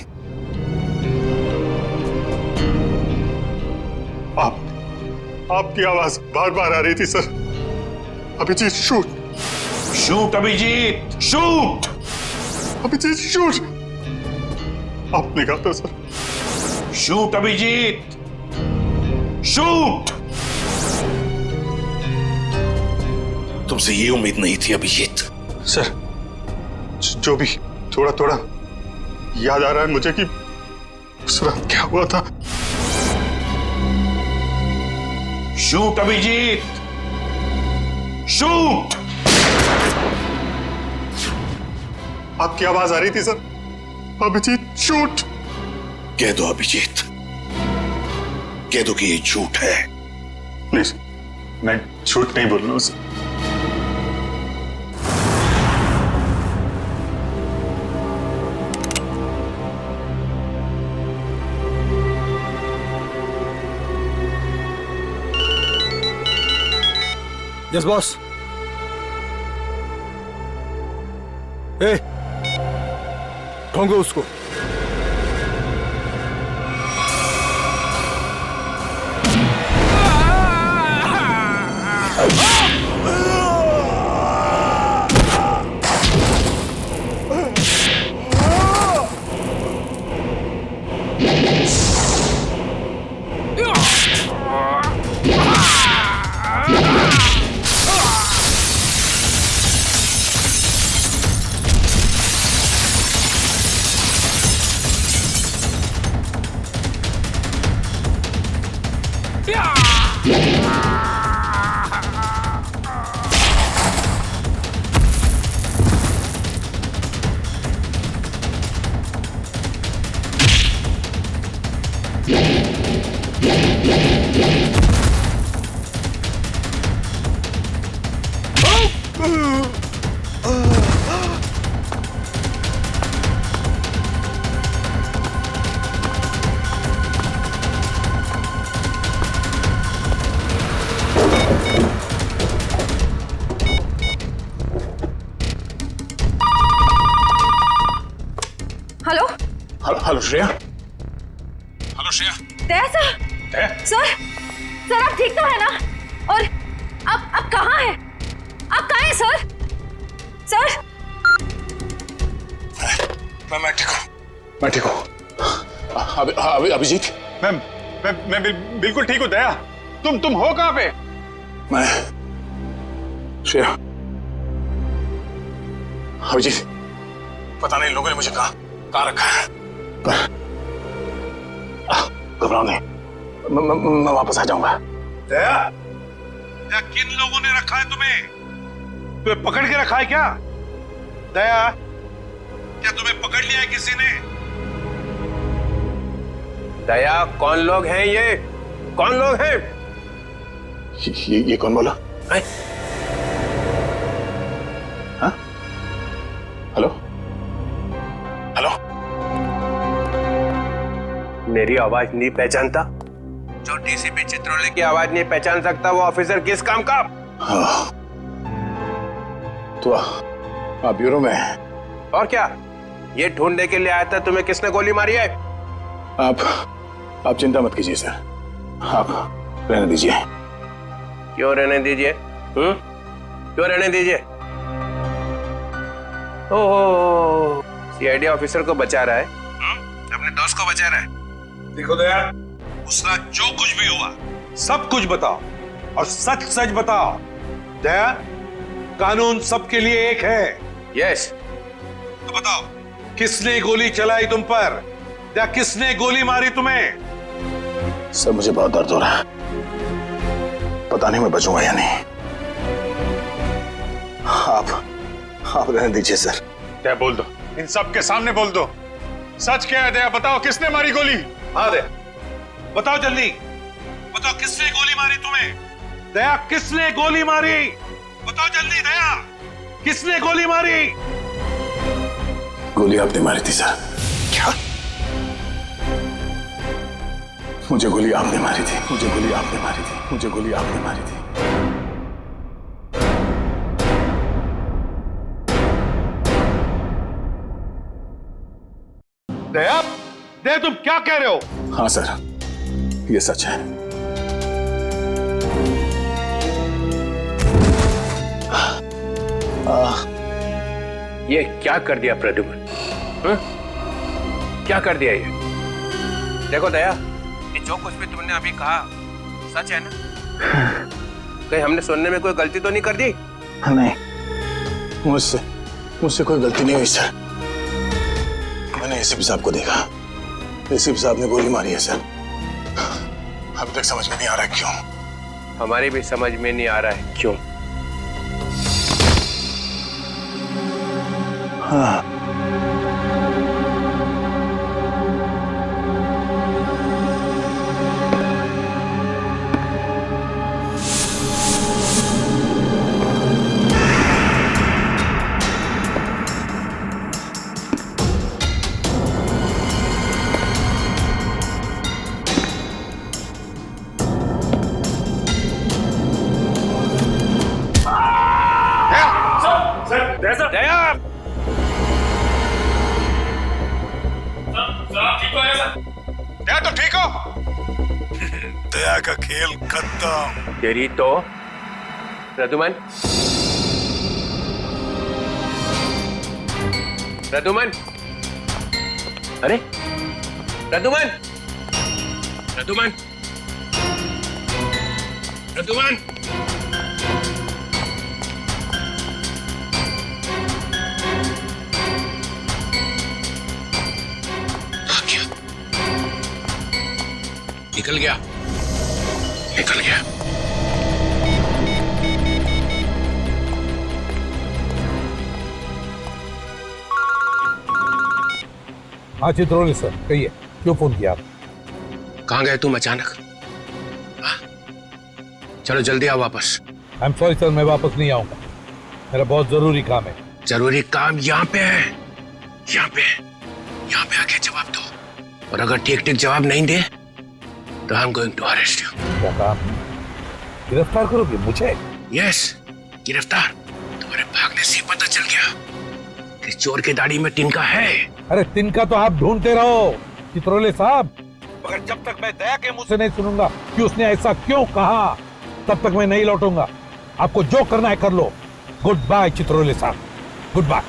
आपकी आवाज बार बार आ रही थी sir. Abhijeet shoot, shoot Abhijeet, shoot Abhijeet shoot. आपने कहा था सर। Shoot Abhijeet, shoot. तुमसे ये उम्मीद नहीं थी अभिजीत। सर जो भी थोड़ा थोड़ा याद आ रहा है मुझे कि उस रात क्या हुआ था। Shoot Abhijeet, shoot. आपकी आवाज आ रही थी सर। अभिजीत शूट। कह दो अभिजीत, कह दो कि ये झूठ है। नहीं सर, मैं झूठ नहीं बोल रहा हूं सर। Yes boss. ए, ढूंढो उसको। Hello hello Shreya. Hello Shreya. Daya sir. Daya? Sir आप ठीक तो है ना? और आप कहाँ हैं? आप कहाँ हैं सर? सर मैं ठीक हूँ। अभिजीत। मैं बिल्कुल ठीक हूँ। दया तुम हो कहाँ पे? मैं श्रेया। अभिजीत पता नहीं लोगों ने मुझे कहाँ रखा है, पर घबराओ नहीं, मैं वापस आ जाऊंगा। दया, किन लोगों ने रखा है तुम्हें? तुम्हें पकड़ के रखा है क्या? दया, क्या तुम्हें पकड़ लिया है किसी ने? दया, कौन लोग हैं ये? कौन लोग हैं? ये कौन बोला? हाँ? हेलो? मेरी आवाज नहीं पहचानता? जो डीसीपी चित्रोले की आवाज नहीं पहचान सकता वो ऑफिसर किस काम का? हाँ। तो आप ब्यूरो में हैं? और क्या? ये ढूंढने के लिए आया था तुम्हें किसने गोली मारी है? आप चिंता मत कीजिए सर, आप रहने दीजिए। क्यों रहने दीजिए? क्यों रहने दीजिए? ओह, सीआईडी ऑफिसर को बचा रहा है, अपने दोस्त को बचा रहा है। देखो दया, उसका जो कुछ भी हुआ सब कुछ बताओ और सच सच बताओ। दया, कानून सबके लिए एक है। यस। तो बताओ, किसने गोली चलाई तुम पर? या किसने गोली मारी तुम्हें? सर मुझे बहुत दर्द हो रहा है, पता नहीं मैं बचूंगा या नहीं। आप रहने दीजिए सर। दया बोल दो, इन सब के सामने बोल दो, सच क्या है? दया बताओ, किसने मारी गोली? हाँ दया बताओ, जल्दी बताओ, किसने गोली मारी तुम्हें? दया, किसने गोली मारी? बताओ जल्दी दया, किसने गोली मारी? गोली आपने मारी थी सर। क्या? मुझे गोली आपने मारी थी, मुझे गोली आपने मारी थी, मुझे गोली आपने मारी थी। दया, दया तुम क्या कह रहे हो? हाँ सर, ये सच है। ये क्या कर दिया प्रद्युमन? क्या कर दिया ये? देखो दया, ये जो कुछ भी तुमने अभी कहा सच है ना? कहीं हमने सुनने में कोई गलती तो नहीं कर दी? नहीं, मुझसे कोई गलती नहीं हुई सर। मैंने एसीपी साहब को देखा, एसीपी साहब ने गोली मारी है सर। अभी तक समझ में नहीं आ रहा है क्यों। हमारी भी समझ में नहीं आ रहा है क्यों। हाँ। दया, दया तो ठीक हो? दया का खेल खत्म। तेरी तो प्रद्युमन, प्रद्युमन, अरे प्रद्युमन, प्रद्युमन, प्रद्युमन, निकल गया, निकल गया। हाँ चित्रोले सर, कहिए, क्यों फोन किया आप? कहाँ गए तुम अचानक? चलो जल्दी आओ वापस। आई एम सॉरी सर, मैं वापस नहीं आऊंगा। मेरा बहुत जरूरी काम है। जरूरी काम यहाँ पे है, यहाँ पे आके जवाब दो। और अगर ठीक ठीक जवाब नहीं दे तो I am going to arrest you. क्या काम? गिरफ्तार करोगे मुझे? यस, गिरफ्तार। तुम्हारे भागने से पता चल गया कि चोर की दाढ़ी में तिनका है। अरे तिनका तो आप ढूंढते रहो चित्रोले साहब, मगर जब तक मैं दया के मुंह से नहीं सुनूंगा कि उसने ऐसा क्यों कहा, तब तक मैं नहीं लौटूंगा। आपको जो करना है कर लो। गुड बाय चित्रोले साहब, गुड बाय।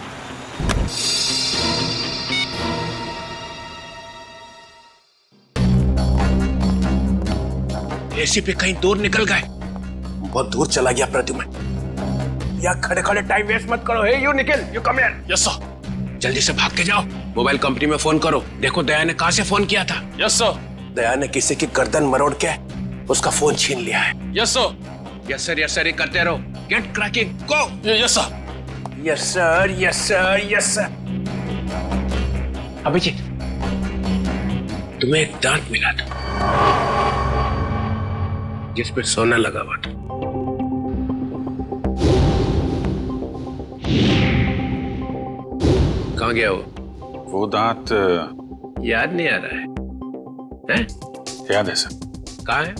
एसीपी कहीं दूर निकल गए। बहुत दूर चला गया प्रद्युमन। या खड़े खड़े टाइम वेस्ट मत करो। Hey you Nikhil, you come here. Yes sir. जल्दी से भाग के जाओ, मोबाइल कंपनी में फोन करो। देखो दया ने कहां से फोन किया था। Yes sir. दया ने किसी की गर्दन मरोड़ के उसका फोन छीन लिया है। Yes sir. Yes sir, yes sir, करते रहो। Get cracking, go. Yes sir. Yes sir, yes sir, yes sir. Abhijeet, तुम्हें एक दांत मिला था जिस पे सोना लगा हुआ था। कहाँ गया वो दांत याद नहीं आ रहा है? याद है सर। कहाँ है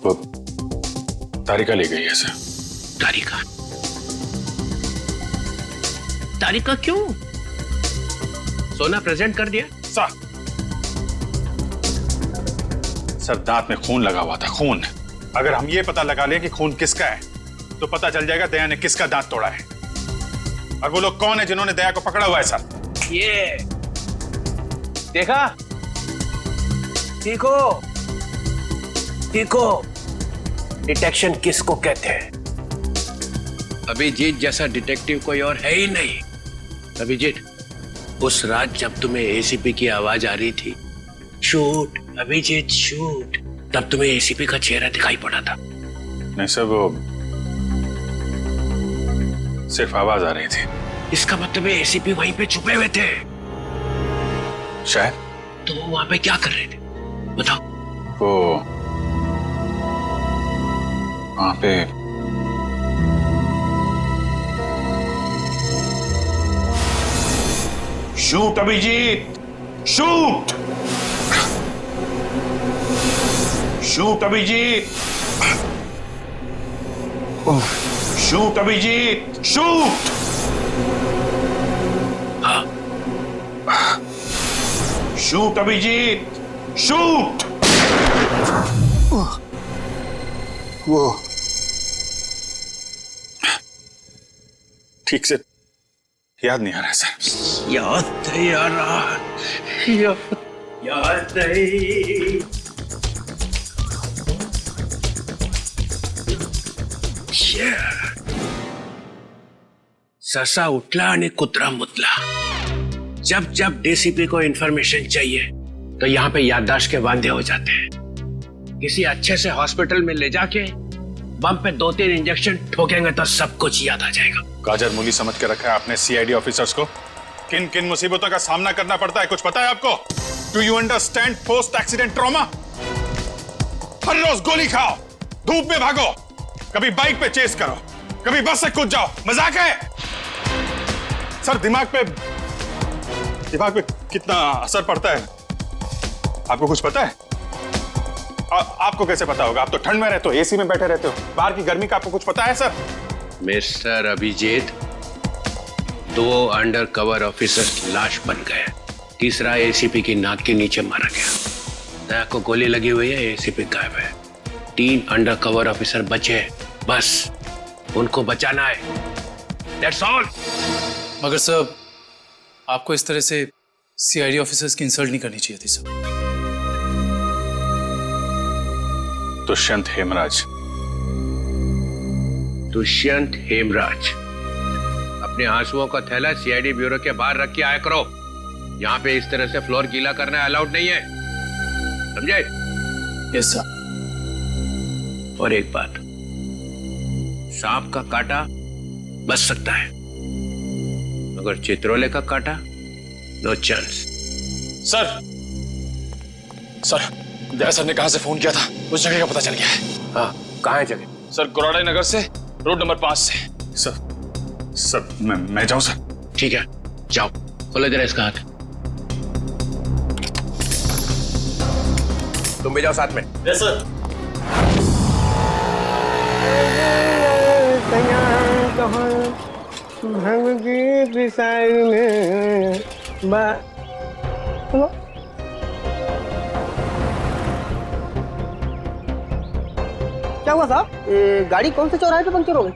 वो? तारिका ले गई है सर। तारिका? तारिका क्यों? सोना प्रेजेंट कर दिया सर, दांत में खून लगा हुआ था, खून। अगर हम ये पता लगा लें कि खून किसका है तो पता चल जाएगा दया ने किसका दांत तोड़ा है। और वो लोग कौन है जिन्होंने दया को पकड़ा हुआ है सर? ये देखा? देखो देखो, डिटेक्शन किसको कहते हैं? अभिजीत जैसा डिटेक्टिव कोई और है ही नहीं। अभिजीत, उस रात जब तुम्हें एसीपी की आवाज आ रही थी, शूट अभिजीत शूट, तब तुम्हें एसीपी का चेहरा दिखाई पड़ा था। नहीं सर, वो सिर्फ आवाज आ रही थी। इसका मतलब है एसीपी वहीं पे छुपे हुए थे। शायद। तो वो वहां पे क्या कर रहे थे बताओ? वो वहां पे shoot Abhijeet, shoot shoot Abhijeet, shoot Abhijeet, shoot. Shoot Abhijeet, shoot. वो ठीक से याद नहीं आ रहा है सर। याद नहीं आ रहा, याद नहीं। ससा उठला आणि कुत्रा मुतला। जब जब डीसीपी को इंफॉर्मेशन चाहिए तो यहाँ पे याददाश्त के वांदे हो जाते हैं। किसी अच्छे से हॉस्पिटल में ले जाके बम पे 2-3 इंजेक्शन ठोकेंगे तो सब कुछ याद आ जाएगा। गाजर मूली समझ के रखा है आपने सीआईडी ऑफिसर्स को। किन किन मुसीबतों का सामना करना पड़ता है कुछ पता है आपको? Do you understand post accident trauma? हर रोज गोली खाओ, धूप में भागो, कभी बाइक पे चेस करो, कभी बस से कूद जाओ। मजाक है सर। दिमाग पे कितना असर पड़ता है आपको कुछ पता है? आपको कैसे पता होगा? आप तो ठंड में रहते हो, एसी में बैठे रहते हो, बाहर की गर्मी का आपको कुछ पता है sir? Mister Abhijeet, 2 under cover officer लाश बन गए, तीसरा एसीपी की नाक के नीचे मारा गया। दया को गोली लगी हुई है, एसीपी गायब है। 3 अंडर कवर ऑफिसर बचे, बस उनको बचाना है। That's all। मगर सर, आपको इस तरह से सीआईडी ऑफिसर्स की इंसल्ट नहीं करनी चाहिए थी सर। दुष्यंत हेमराज। दुष्यंत हेमराज, अपने आंसुओं का थैला सीआईडी ब्यूरो के बाहर रख के आया करो। यहाँ पे इस तरह से फ्लोर गीला करना अलाउड नहीं है, समझे? Yes sir. और एक बात, सांप का काटा बच सकता है मगर चित्रोले का काटा no chance. Sir, Daya sir ने कहां से फोन किया था उस जगह का पता चल गया है। हाँ, कहाँ है जगह? सर, गुराड़े नगर से रोड नंबर 5 से। सर, सर मैं जाऊं सर? ठीक है, जाओ, खोलो जरा इसका हाथ। तुम भी जाओ साथ में। Yes sir. क्या हुआ साहब? गाड़ी कौन से चौराहे पे पंक्चर हो गई?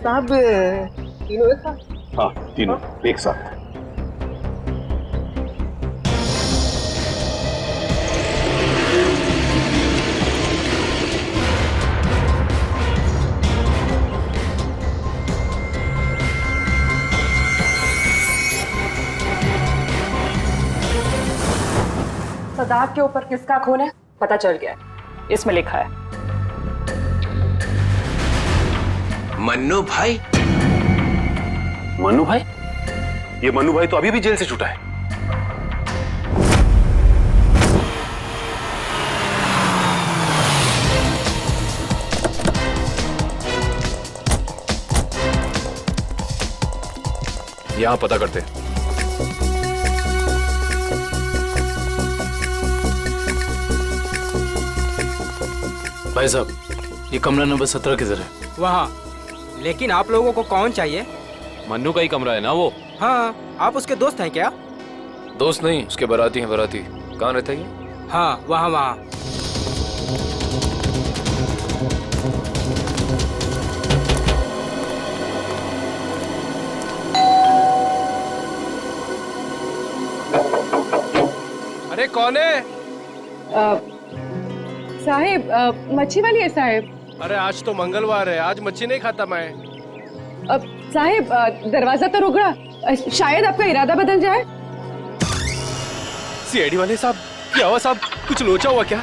साहब तीनों एक साथ? हाँ, तीनों एक साथ। सदाब के ऊपर किसका खून है पता चल गया, इसमें लिखा है मन्नू भाई। मन्नू भाई? ये मन्नू भाई तो अभी भी जेल से छूटा है। यहां पता करते हैं। भाई साहब, ये कमरा नंबर 17 किधर है? वहाँ। लेकिन आप लोगों को कौन चाहिए? मन्नू का ही कमरा है ना वो? हाँ, आप उसके दोस्त हैं क्या? दोस्त नहीं, उसके बाराती हैं। बाराती कहाँ रहता है ये? हाँ, वहाँ वहाँ। अरे कौन है? साहिब, मच्छी वाली है साहिब। अरे आज तो मंगलवार है, आज मच्छी नहीं खाता मैं। साहिब, दरवाजा तो रुक रहा, शायद आपका इरादा बदल जाए। सीआईडी वाले साहब, क्या हुआ साहब? कुछ लोचा हुआ क्या?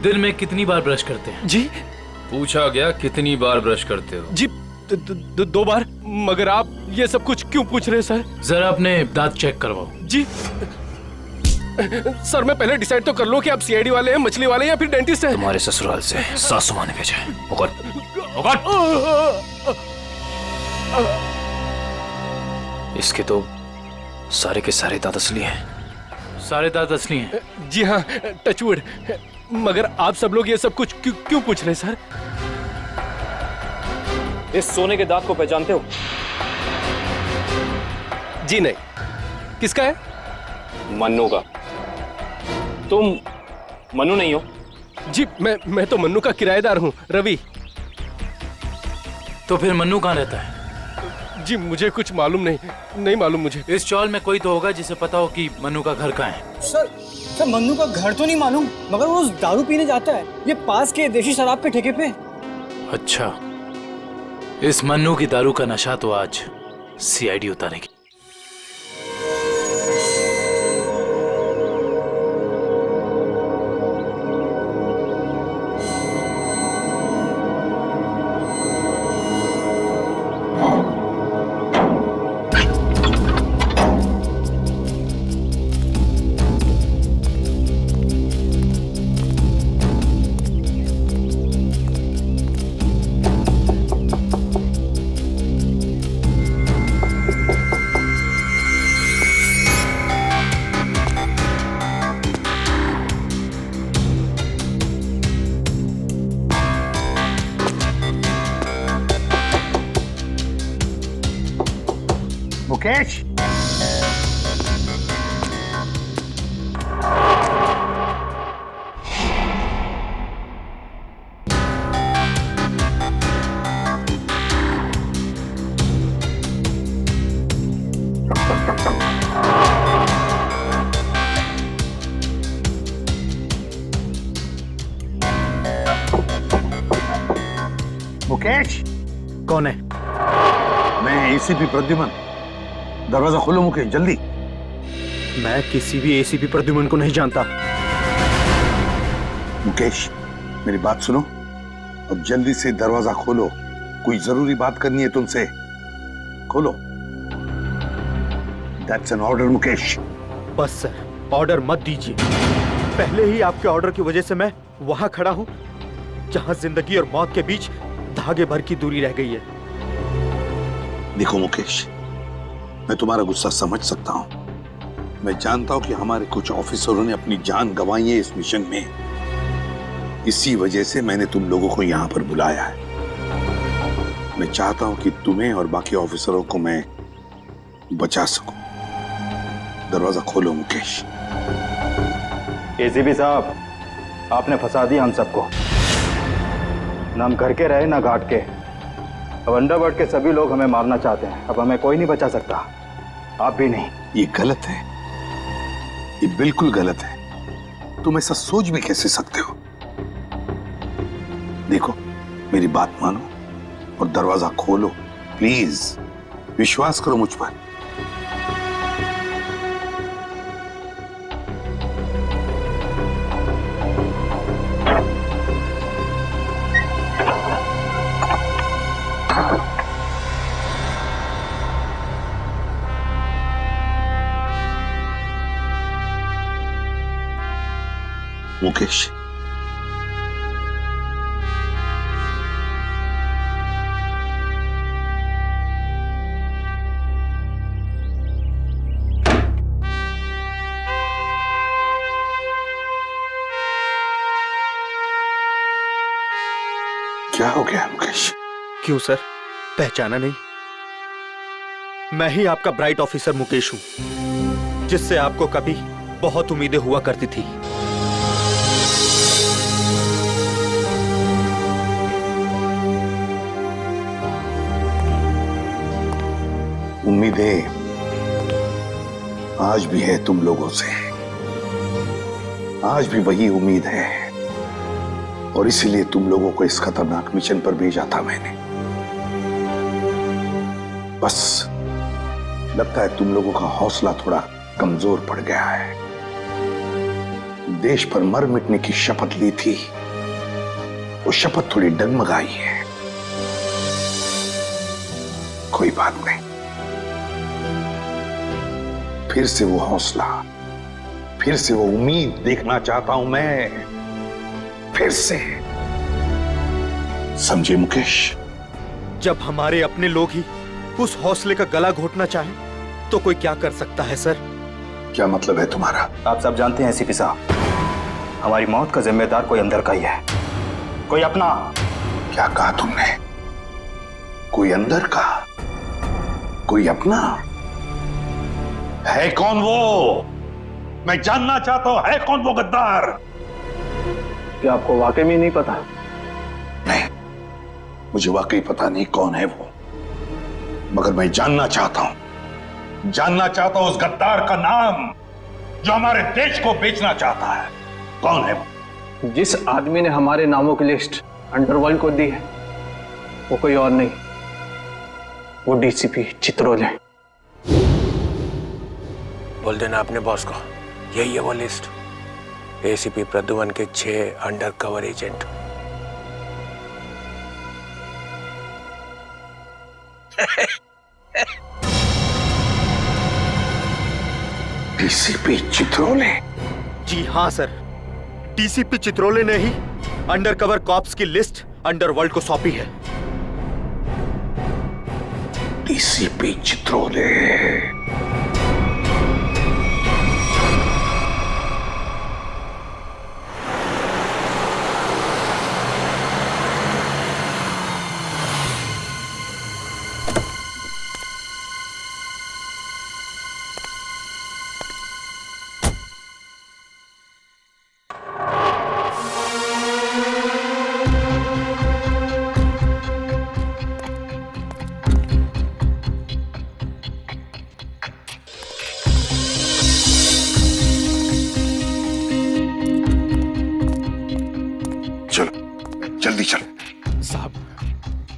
दिन में कितनी बार ब्रश करते हैं? जी पूछा गया कितनी बार ब्रश करते हो? जी 2 बार। मगर आप ये सब कुछ क्यों पूछ रहे हैं सर? जरा अपने दांत चेक करवाओ। जी सर, मैं पहले डिसाइड तो कर लो कि आप सीआईडी वाले हैं, मछली वाले हैं या फिर डेंटिस्ट हैं। तुम्हारे ससुराल से सासू माँ ने भेजा है। इसके तो सारे के सारे दांत असली हैं। सारे दांत असली हैं? जी हाँ, टचवुड। मगर आप सब लोग ये सब कुछ क्यों पूछ रहे हैं सर? इस सोने के दांत को पहचानते हो? जी नहीं। किसका है? मन्नू का। तुम मन्नू नहीं हो? जी मैं तो मन्नू का किराएदार हूँ, रवि। तो फिर मन्नू कहाँ रहता है? जी मुझे कुछ मालूम नहीं मालूम मुझे। इस चौल में कोई तो होगा जिसे पता हो कि मन्नू का घर कहाँ है। सर मन्नू का घर तो नहीं मालूम, मगर वो दारू पीने जाता है, ये पास के देशी शराब के ठेके पे। अच्छा, इस मन्नू की दारू का नशा तो आज सीआईडी उतारेगी। मुकेश, मुकेश, कौन है? मैं एसीपी प्रद्युमन। दरवाजा खोलो मुकेश, जल्दी। मैं किसी भी एसीपी प्रद्युमन को नहीं जानता। मुकेश, मेरी बात सुनो और जल्दी से दरवाजा खोलो। कोई जरूरी बात करनी है तुमसे। खोलो। That's an order Mukesh. बस सर, ऑर्डर मत दीजिए। पहले ही आपके ऑर्डर की वजह से मैं वहां खड़ा हूं जहां जिंदगी और मौत के बीच धागे भर की दूरी रह गई है। देखो मुकेश, मैं तुम्हारा गुस्सा समझ सकता हूं। मैं जानता हूं कि हमारे कुछ ऑफिसरों ने अपनी जान गंवाई है इस मिशन में। इसी वजह से मैंने तुम लोगों को यहां पर बुलाया है। मैं चाहता हूं कि तुम्हें और बाकी ऑफिसरों को मैं बचा सकूं। दरवाजा खोलो मुकेश। एसीपी साहब, आपने फंसा दिया हम सबको। ना हम घर के रहे ना घाट के। अब अंडरवर्ल्ड के सभी लोग हमें मारना चाहते हैं। अब हमें कोई नहीं बचा सकता, आप भी नहीं। ये गलत है, ये बिल्कुल गलत है। तुम ऐसा सोच भी कैसे सकते हो? देखो, मेरी बात मानो और दरवाजा खोलो प्लीज। विश्वास करो मुझ पर। मुकेश, क्या हो गया मुकेश? क्यों सर, पहचाना नहीं? मैं ही आपका ब्राइट ऑफिसर मुकेश हूं, जिससे आपको कभी बहुत उम्मीदें हुआ करती थी। उम्मीदें आज भी है तुम लोगों से। आज भी वही उम्मीद है और इसीलिए तुम लोगों को इस खतरनाक मिशन पर भेजा था मैंने। बस लगता है तुम लोगों का हौसला थोड़ा कमजोर पड़ गया है। देश पर मर मिटने की शपथ ली थी, वो शपथ थोड़ी डगमगाई है। कोई बात नहीं, फिर से वो हौसला, फिर से वो उम्मीद देखना चाहता हूं मैं, फिर से। समझे मुकेश? जब हमारे अपने लोग ही उस हौसले का गला घोटना चाहे तो कोई क्या कर सकता है सर? क्या मतलब है तुम्हारा? आप सब जानते हैं एसीपी साहब, हमारी मौत का जिम्मेदार कोई अंदर का ही है, कोई अपना। क्या कहा तुमने? कोई अंदर का, कोई अपना? है कौन वो? मैं जानना चाहता हूं, है कौन वो गद्दार? क्या आपको वाकई में नहीं पता? नहीं, मुझे वाकई पता नहीं कौन है वो, मगर मैं जानना चाहता हूं उस गद्दार का नाम जो हमारे देश को बेचना चाहता है। कौन है वो? जिस आदमी ने हमारे नामों की लिस्ट अंडरवर्ल्ड को दी है वो कोई और नहीं, वो डीसीपी चित्रोले। बोल देना अपने बॉस को, यही है वो लिस्ट। एसीपी प्रद्युमन के 6 अंडरकवर एजेंट। डीसीपी चित्रोले? जी हाँ सर, डीसीपी चित्रोले ने ही अंडरकवर कॉप्स की लिस्ट अंडरवर्ल्ड को सौंपी है। डीसीपी चित्रोले?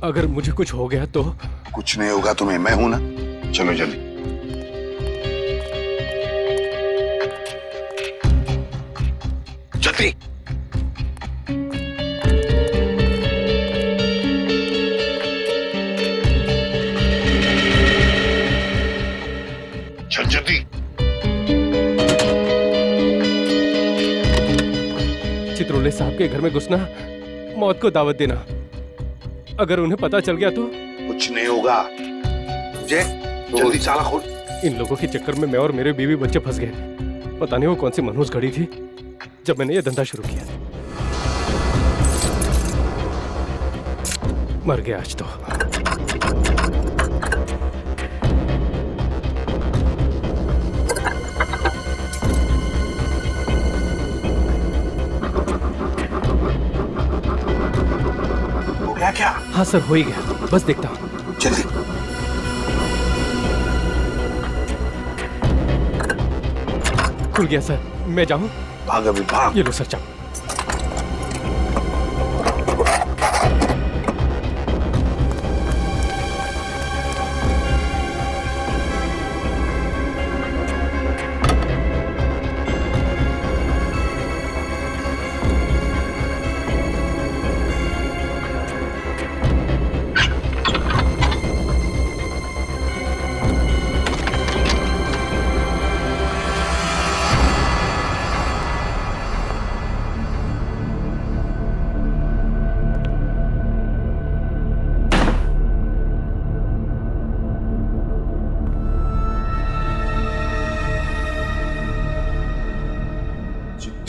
अगर मुझे कुछ हो गया तो? कुछ नहीं होगा तुम्हें, मैं हूं ना। चलो जल्दी। जल्दी। चल जल्दी। चित्रोले साहब के घर में घुसना, मौत को दावत देना। अगर उन्हें पता चल गया तो? कुछ नहीं होगा। जल्दी ताला खोल। इन लोगों के चक्कर में मैं और मेरे बीवी बच्चे फंस गए। पता नहीं वो कौन सी मनहूस घड़ी थी जब मैंने ये धंधा शुरू किया। मर गया आज तो। हो गया क्या? हाँ सर, हो ही गया। बस देखता हूँ। जल्दी। खुल गया सर। मैं जाऊँ? भाग अभी, भाग। ये लो सर, जाओ।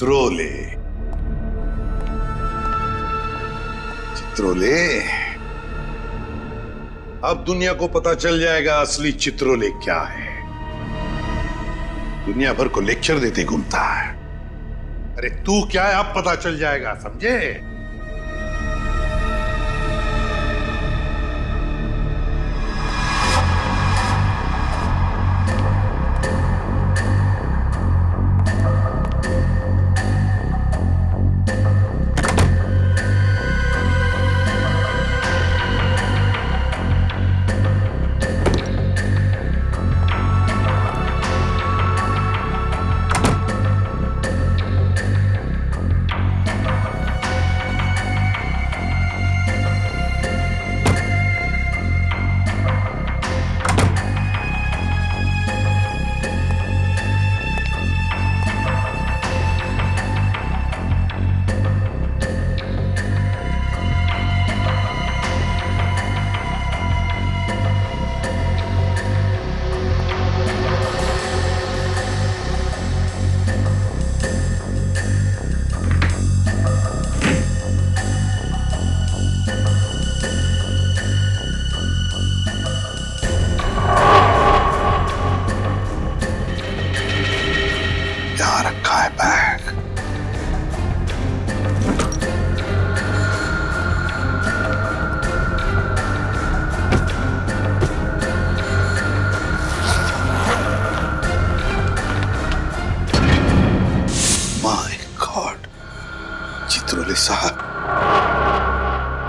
चित्रोले, चित्रोले, अब दुनिया को पता चल जाएगा असली चित्रोले क्या है। दुनिया भर को लेक्चर देते घूमता है। अरे तू क्या है, अब पता चल जाएगा, समझे?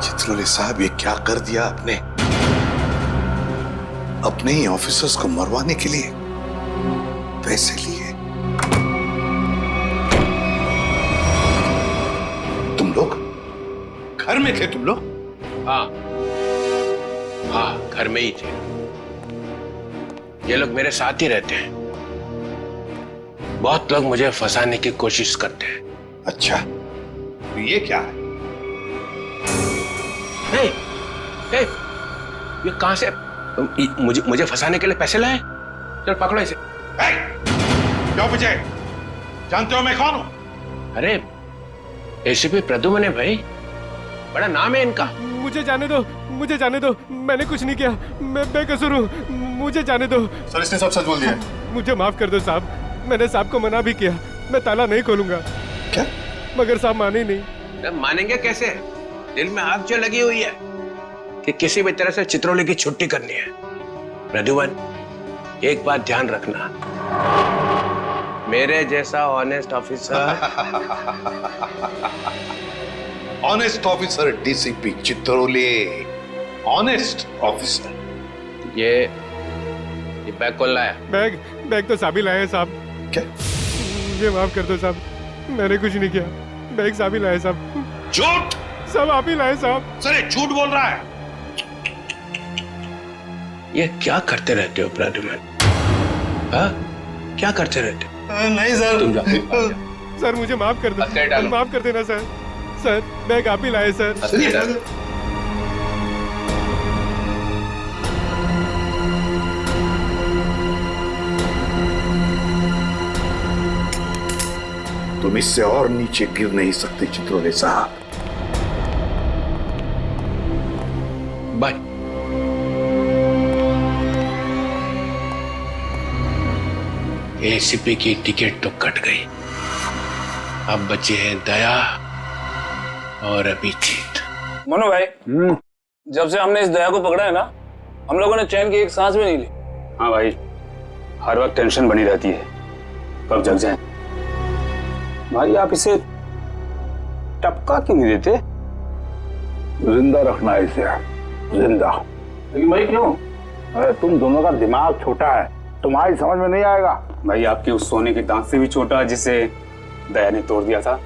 चित्रोले साहब, ये क्या कर दिया आपने? अपने ही ऑफिसर्स को मरवाने के लिए पैसे लिए। तुम लोग घर में थे? तुम लोग? हाँ हाँ, घर में ही थे। ये लोग मेरे साथ ही रहते हैं। बहुत लोग मुझे फंसाने की कोशिश करते हैं। अच्छा, तो ये क्या है? हे, हे, ये कहां से मुझे फंसाने के लिए पैसे लाए? चल पकड़ो इसे। क्यों विजय, जानते हो मैं कौन हूं? अरे एसीपी प्रद्युमन है भाई, बड़ा नाम है इनका। मुझे जाने दो, मुझे जाने दो। मैंने कुछ नहीं किया, मैं बेकसूर हूँ। मुझे जाने दो। सर, इसने सब सच बोल दिया। मुझे माफ कर दो साहब, मैंने साहब को मना भी किया, मैं ताला नहीं खोलूंगा। क्या? मगर साहब माने नहीं। मानेंगे कैसे? दिल में आग जो लगी हुई है कि किसी भी तरह से चित्रोले की छुट्टी करनी है। प्रद्युमन, एक बात ध्यान रखना, मेरे जैसा honest officer honest officer DCP Chitrole honest officer. ये बैग कौन लाया? बैग तो साबिल लाए साहब। क्या? मुझे माफ कर दो साहब, मैंने कुछ नहीं किया। बैग साबिल लाए साहब। झूठ! सब आप ही लाए साहब। सर ये झूठ बोल रहा है। ये क्या करते रहते हो प्रद्युमन? हाँ? क्या करते रहते हो? नहीं सर। तुम जाओ। सर मुझे माफ कर दो, माफ कर देना सर। सर बैग आप ही लाए सर। तुम इससे और नीचे गिर नहीं सकते चित्रोले साहब। बाय। एसीपी की टिकट तो कट गई, अब बचे हैं दया और अभिजीत। मनु भाई, जब से हमने इस दया को पकड़ा है ना, हम लोगों ने चैन की एक सांस भी नहीं ली। हाँ भाई, हर वक्त टेंशन बनी रहती है, कब जग जाए। भाई आप इसे टपका क्यों नहीं देते? जिंदा रखना है इसे, जिंदा। लेकिन भाई क्यों? अरे तुम दोनों का दिमाग छोटा है, तुम्हारी समझ में नहीं आएगा। भाई आपके उस सोने के दांत से भी छोटा जिसे दया ने तोड़ दिया था।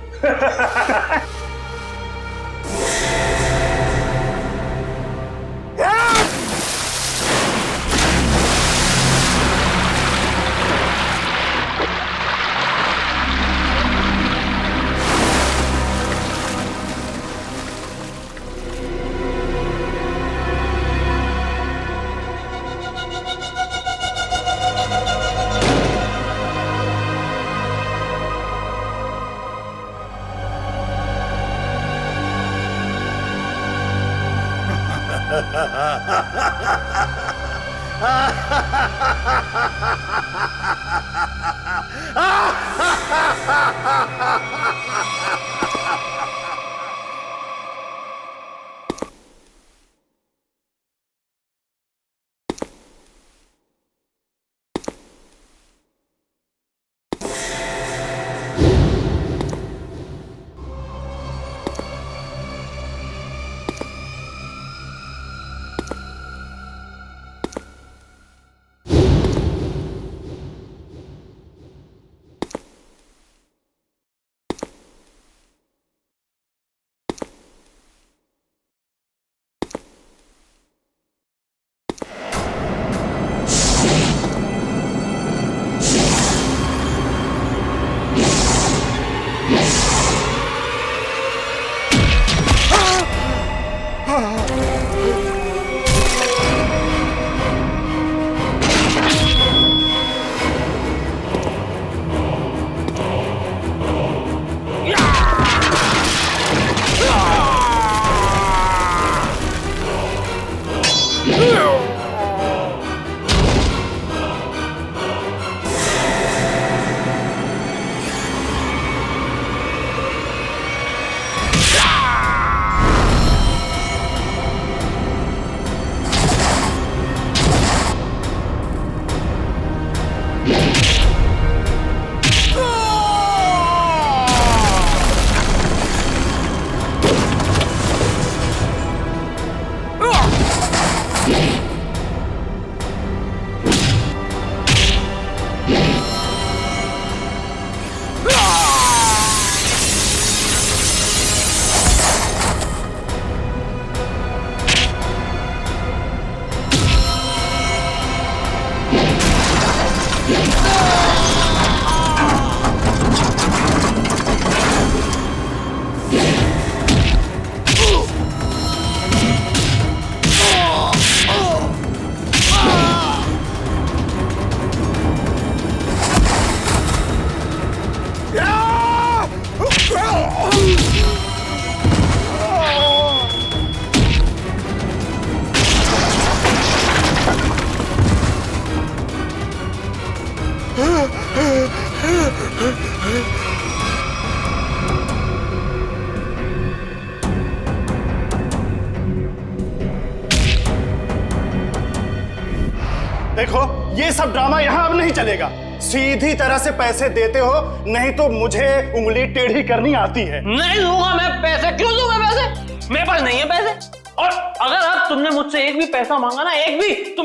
देखो ये सब ड्रामा यहाँ अब नहीं चलेगा। सीधी तरह से पैसे देते हो, नहीं तो मुझे उंगली टेढ़ी करनी आती है। नहीं दूंगा मैं पैसे। क्यों दूंगा पैसे? मेरे पास नहीं है पैसे। और अगर अब तुमने मुझसे एक भी पैसा मांगा ना, एक भी, तो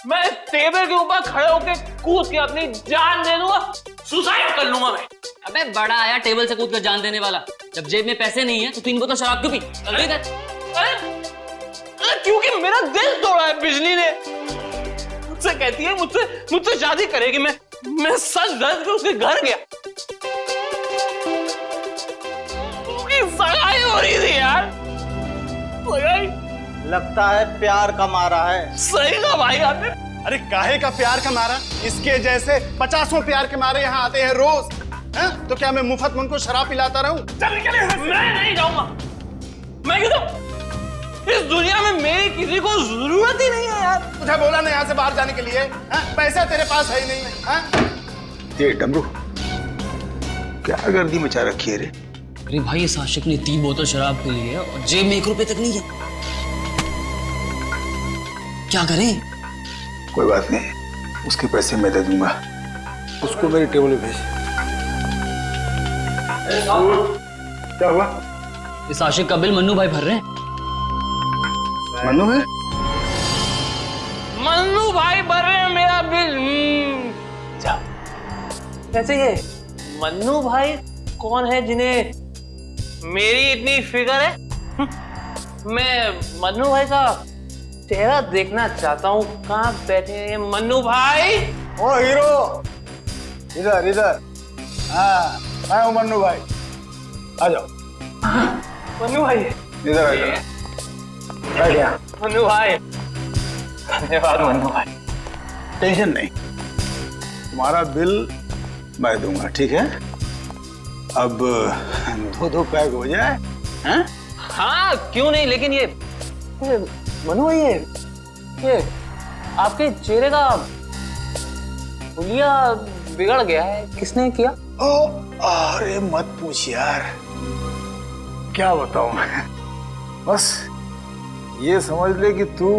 मैं टेबल के ऊपर खड़े होकर कूद के अपनी जान दे दूंगा, सुसाइड कर लूंगा मैं। अबे बड़ा आया टेबल से कूद कर जान देने वाला। जब जेब में पैसे नहीं है तो 3 बोतल शराब क्यों पी? क्योंकि मेरा दिल तोड़ा है बिजली ने। मुझसे कहती है मुझसे शादी करेगी। मैं सच दर्द के उसके घर गया, सगाई हो रही थी यार। लगता है प्यार का मारा है। सही कहा भाई आपने। अरे काहे का प्यार का मारा? इसके जैसे 50 प्यार के मारे यहाँ आते हैं रोज। है? तो क्या मैं मुफ्त में उनको शराब पिलाता रहूं? मैं नहीं जाऊंगा। मैं क्यों? इस दुनिया में मेरी किसी को जरूरत ही नहीं है यार। तुझे बोला ना यहाँ से बाहर जाने के लिए। पैसा तेरे पास है ही नहीं। ये डमरू क्या गर्दी मचा रखी है रे? अरे भाई इस आशिक ने 3 बोतल शराब पी ली है और जेब में 1 रुपए तक नहीं है। क्या करें? कोई बात नहीं, उसके पैसे मैं दे दूंगा। उसको मेरी टेबल पे भेज। क्या हुआ? इस आशिक का बिल मन्नू भाई भर रहे हैं। मन्नू है? मन्नू भाई भर रहे हैं मेरा बिल। कैसे ये मन्नू भाई कौन है जिन्हें मेरी इतनी फिक्र है? मैं मन्नू भाई का चेहरा देखना चाहता हूँ। कहाँ बैठे हैं मन्नू भाई? ओ हीरो, इधर इधर। हाँ मैं हूँ मन्नू भाई, आ जाओ। मन्नू भाई इधर आ जाओ। बैठ गया मन्नू भाई। धन्यवाद मन्नू भाई। टेंशन नहीं, तुम्हारा बिल मैं दूंगा, ठीक है? अब 2 पैक हो जाए। हैं? हाँ क्यों नहीं, लेकिन ये मनु भाई ये आपके चेहरे का हुलिया बिगड़ गया है, किसने किया? ओ अरे मत पूछ यार, क्या बताऊं मैं। बस ये समझ ले कि तू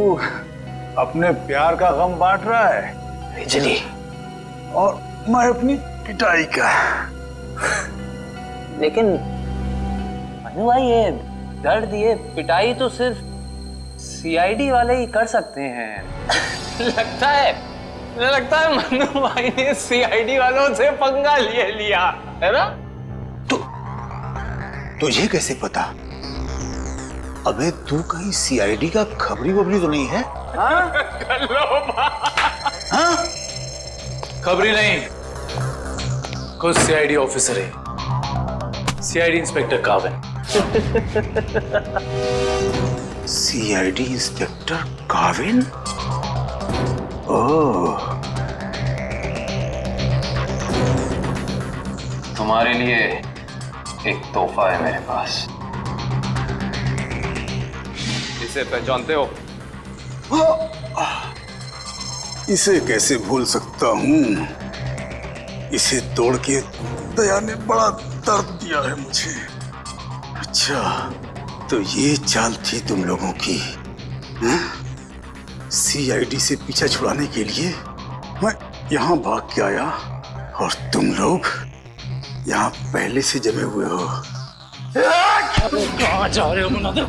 अपने प्यार का गम बांट रहा है बिजली, और मैं अपनी पिटाई का। लेकिन मनु भाई ये दर्द, ये पिटाई तो सिर्फ सीआईडी वाले ही कर सकते हैं। लगता है मनु भाई ने सीआईडी वालों से पंगा लिया है ना? तुझे कैसे पता? अबे तू कहीं सीआईडी का खबरी वबरी तो नहीं है? हाँ? हाँ? खबरी नहीं, खुद सीआईडी ऑफिसर है, CID inspector Kavin. CID inspector Kavin? ओह, तुम्हारे लिए एक तोहफा है मेरे पास। इसे पहचानते हो? इसे कैसे भूल सकता हूँ? इसे तोड़ के दया ने बड़ा दर्द दिया है मुझे। अच्छा, तो ये चाल थी तुम लोगों की? सीआईडी से पीछा छुड़ाने के लिए मैं यहाँ भाग के आया और तुम लोग यहाँ पहले से जमे हुए हो। कहाँ जा रहे हो मुनादिर?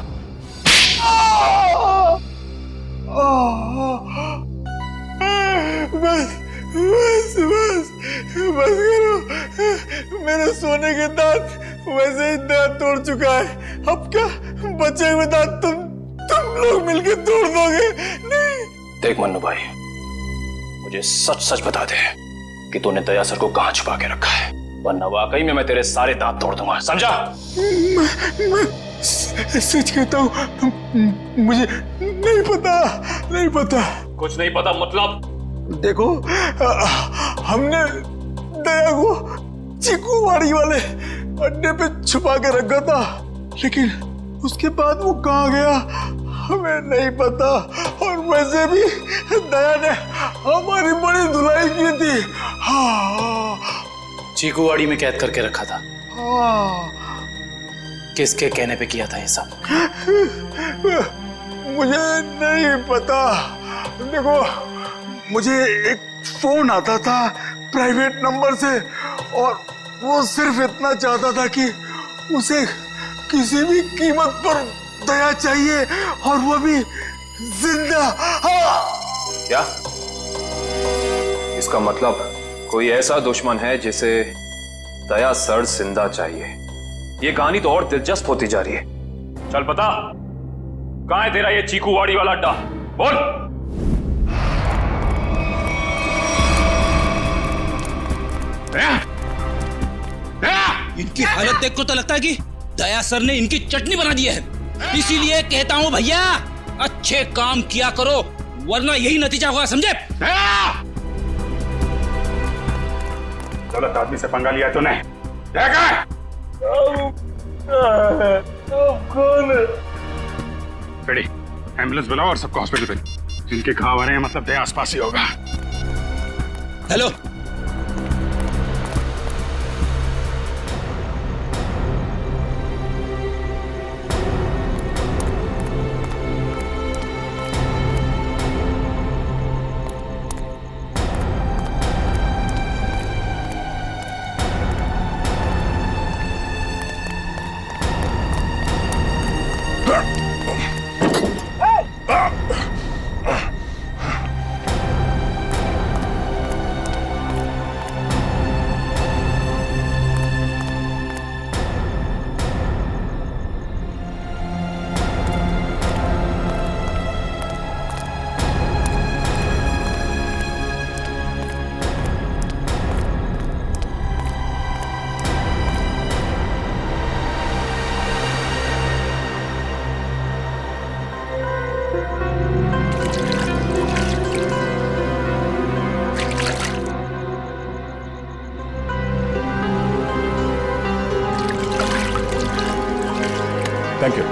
बस करो, मेरे सोने के दांत वैसे ही दांत तोड़ चुका है। अब क्या बचे हुए दांत तुम लोग मिलके तोड़ दोगे? नहीं। देख मन्नू भाई, मुझे सच सच बता दे कि तूने दया सर को कहाँ छुपा के रखा है, वरना वाकई में मैं तेरे सारे दांत तोड़ दूंगा, समझा? मैं सच कहता हूँ, मुझे नहीं पता। कुछ नहीं पता मतलब? देखो, हमने दया को चिकूवाड़ी वाले अड्डे पे छुपा के रखा था, लेकिन उसके बाद वो कहाँ गया हमें नहीं पता। और वैसे भी दया ने हमारी बड़ी धुलाई की थी। हाँ, चीकूवाड़ी में कैद करके रखा था। हाँ। किसके कहने पे किया था ये सब? मुझे नहीं पता। देखो, मुझे एक फोन आता था प्राइवेट नंबर से, और वो सिर्फ इतना चाहता था कि उसे किसी भी कीमत पर दया चाहिए और वो भी जिंदा। क्या इसका मतलब कोई ऐसा दुश्मन है जिसे दया सर जिंदा चाहिए? ये कहानी तो और दिलचस्प होती जा रही है। चल पता कहां है तेरा ये चीकूवाड़ी वाला अड्डा? बोल। इनकी हालत देख कर तो लगता है कि दया सर ने इनकी चटनी बना दी है। इसीलिए कहता हूं भैया, अच्छे काम किया करो वरना यही नतीजा होगा, समझे? गलत आदमी से पंगा लिया तूने। कौन? रेडी, एम्बुलेंस बुलाओ और सबको हॉस्पिटल भेजो। जिनके घाव आ रहे हैं मतलब दया आसपास ही होगा। Hello, thank you.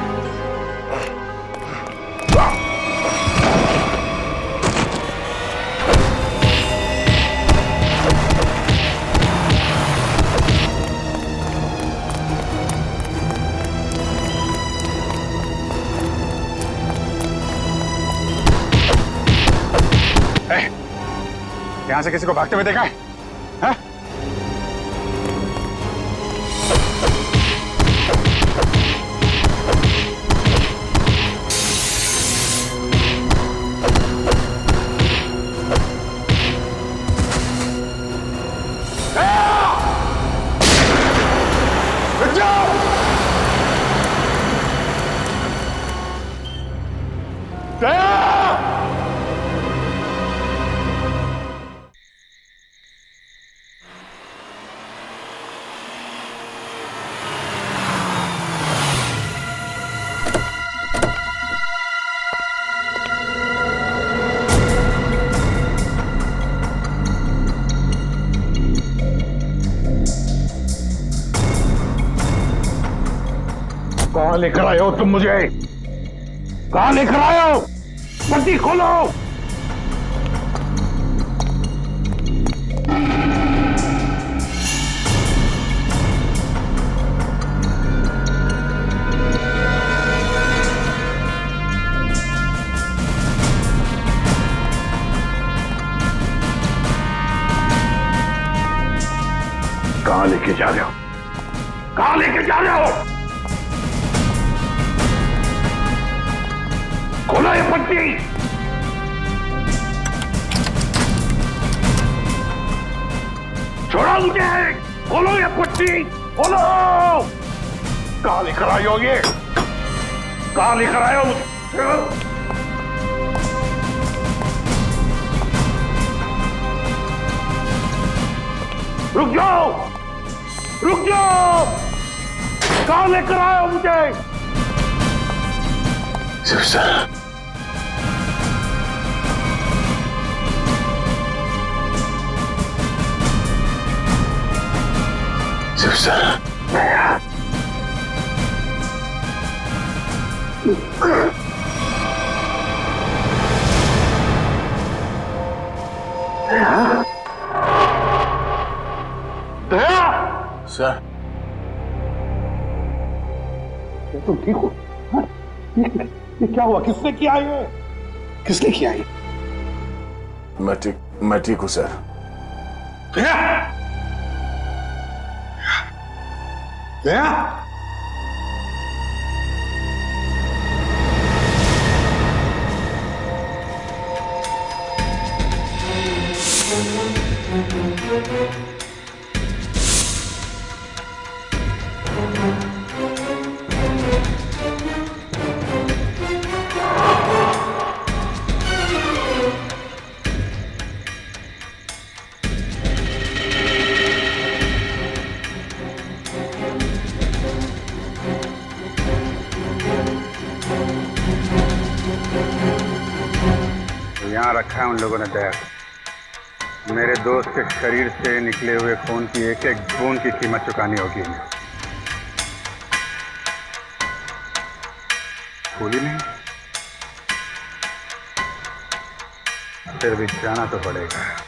यहां से किसी को भागते हुए देखा है? हाँ? कहां लेकर आए हो तुम मुझे? कहां लेकर आए हो? पट्टी खोलो। कहां लेके जा रहे हो? कहां लेके जा रहे हो? खोलो ये पट्टी। छोड़ो मुझे। खोलो ये पट्टी। खोलो। कहां लेकर आए हो ये? कहां लेकर आए हो मुझे? रुक जाओ। रुक जाओ। कहां लेकर आए हो मुझे? Shiv sir. Shiv sir. Sir, तुम ठीक हो? ये क्या हुआ? किसने किया ये? किसने किया ये? मैं ठीक हूं सर। दया? दया? यहाँ रखा है उन लोगों ने दया। मेरे दोस्त के शरीर से निकले हुए खून की एक एक बूंद की कीमत चुकानी होगी इन्हें। गोली नहीं, फिर भी जाना तो पड़ेगा।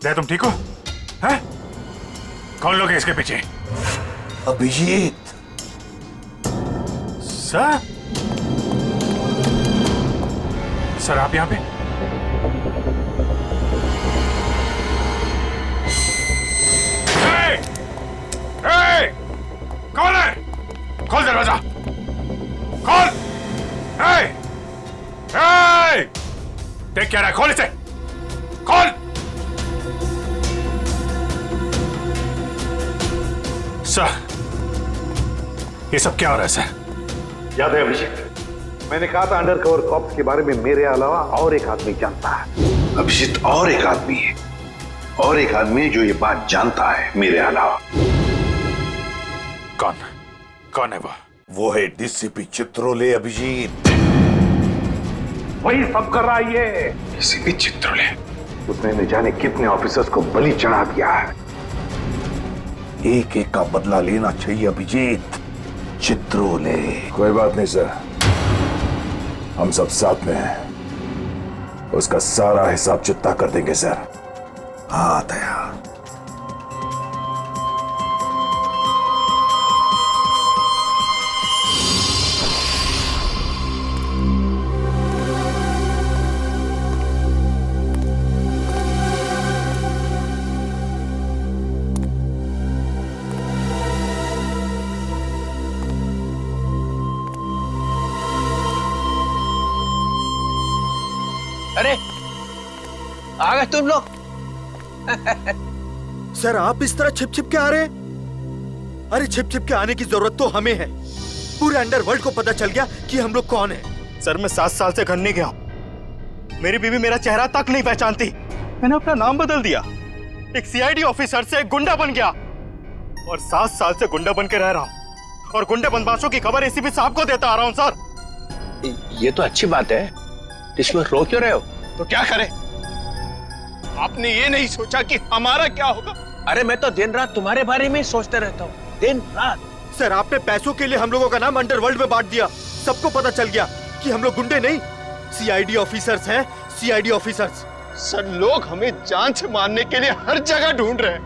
दया, तुम ठीक हो? हैं? कौन लोग हैं इसके पीछे? अभिजीत। सर? सर आप यहां पे? हे! कौन है? खोल दरवाजा! खोल! देख क्या रहा है? खोल इसे! खोल! सर, ये सब क्या हो रहा है सर? याद है अभिजीत, मैंने कहा था अंडरकवर कॉप्स के बारे में मेरे अलावा और एक आदमी जानता है। अभिजीत, और एक आदमी है, और एक आदमी जो ये बात जानता है मेरे अलावा। कौन है वो? वो है डीसीपी चित्रोले। अभिजीत, वही सब कर रहा है ये। डीसीपी चित्रोले? उसने न जाने कितने ऑफिसर्स को बलि चढ़ा दिया है। एक एक का बदला लेना चाहिए अभिजीत। चित्रोले। कोई बात नहीं सर, हम सब साथ में हैं। उसका सारा हिसाब चुकता कर देंगे सर। हाँ दया। अरे आ गए तुम लोग। सर आप इस तरह छिप छिप के आ रहे हैं? अरे छिप छिप के आने की जरूरत तो हमें है। पूरे अंडरवर्ल्ड को पता चल गया कि हम लोग कौन हैं। सर मैं 7 साल से घर नहीं गया हूं। मेरी बीवी मेरा चेहरा तक नहीं पहचानती। मैंने अपना नाम बदल दिया, एक सीआईडी ऑफिसर से एक गुंडा बन गया और 7 साल से गुंडा बन के रह रहा हूं और गुंडे बदमाशों की खबर एसीपी साहब को देता आ रहा हूं। सर ये तो अच्छी बात है, इसमें रो क्यों रहे हो? तो क्या करें? आपने ये नहीं सोचा कि हमारा क्या होगा? अरे मैं तो दिन रात तुम्हारे बारे में सोचते रहता हूँ, दिन रात। सर आपने पैसों के लिए हम लोगों का नाम अंडरवर्ल्ड में बांट दिया। सबको पता चल गया कि हम लोग गुंडे नहीं, सीआईडी ऑफिसर्स हैं। CID officers. सर लोग हमें जान से मारने के लिए हर जगह ढूंढ रहे हैं।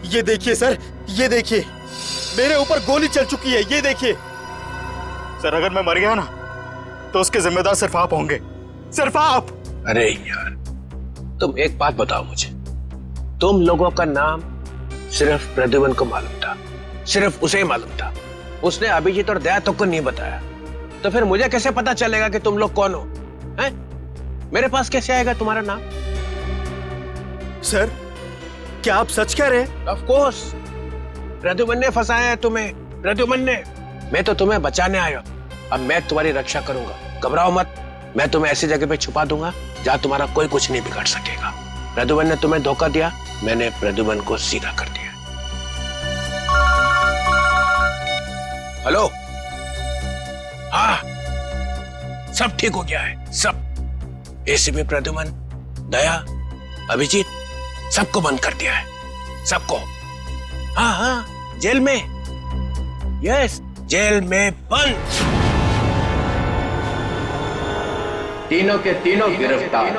ये देखिए सर, ये देखिए, मेरे ऊपर गोली चल चुकी है। ये देखिए सर, अगर मैं मर गया ना तो उसके जिम्मेदार सिर्फ आप होंगे, सिर्फ आप। अरे यार, तुम एक बात बताओ मुझे, तुम लोगों का नाम सिर्फ प्रद्युमन को मालूम था, सिर्फ उसे ही मालूम था, उसने अभिजीत और दया तक को नहीं बताया, तो फिर मुझे कैसे पता चलेगा कि तुम लोग कौन हो? हैं? मेरे पास कैसे आएगा तुम्हारा नाम? सर, क्या आप सच कह रहे हैं? ऑफ कोर्स, प्रद्युमन ने फंसाया है तुम्हें, प्रद्युमन ने। मैं तो तुम्हें बचाने आया, अब मैं तुम्हारी रक्षा करूंगा, घबराओ मत। मैं तुम्हें ऐसी जगह पे छुपा दूंगा जहां तुम्हारा कोई कुछ नहीं बिगाड़ सकेगा। प्रद्युमन ने तुम्हें धोखा दिया, मैंने प्रद्युमन को सीधा कर दिया। हेलो, हाँ, सब ठीक हो गया है, सब। एसीपी प्रद्युमन, दया, अभिजीत, सबको बंद कर दिया है, सबको। हाँ हाँ, जेल में, यस, जेल में बंद। तीनों के तीनों गिरफ्तार।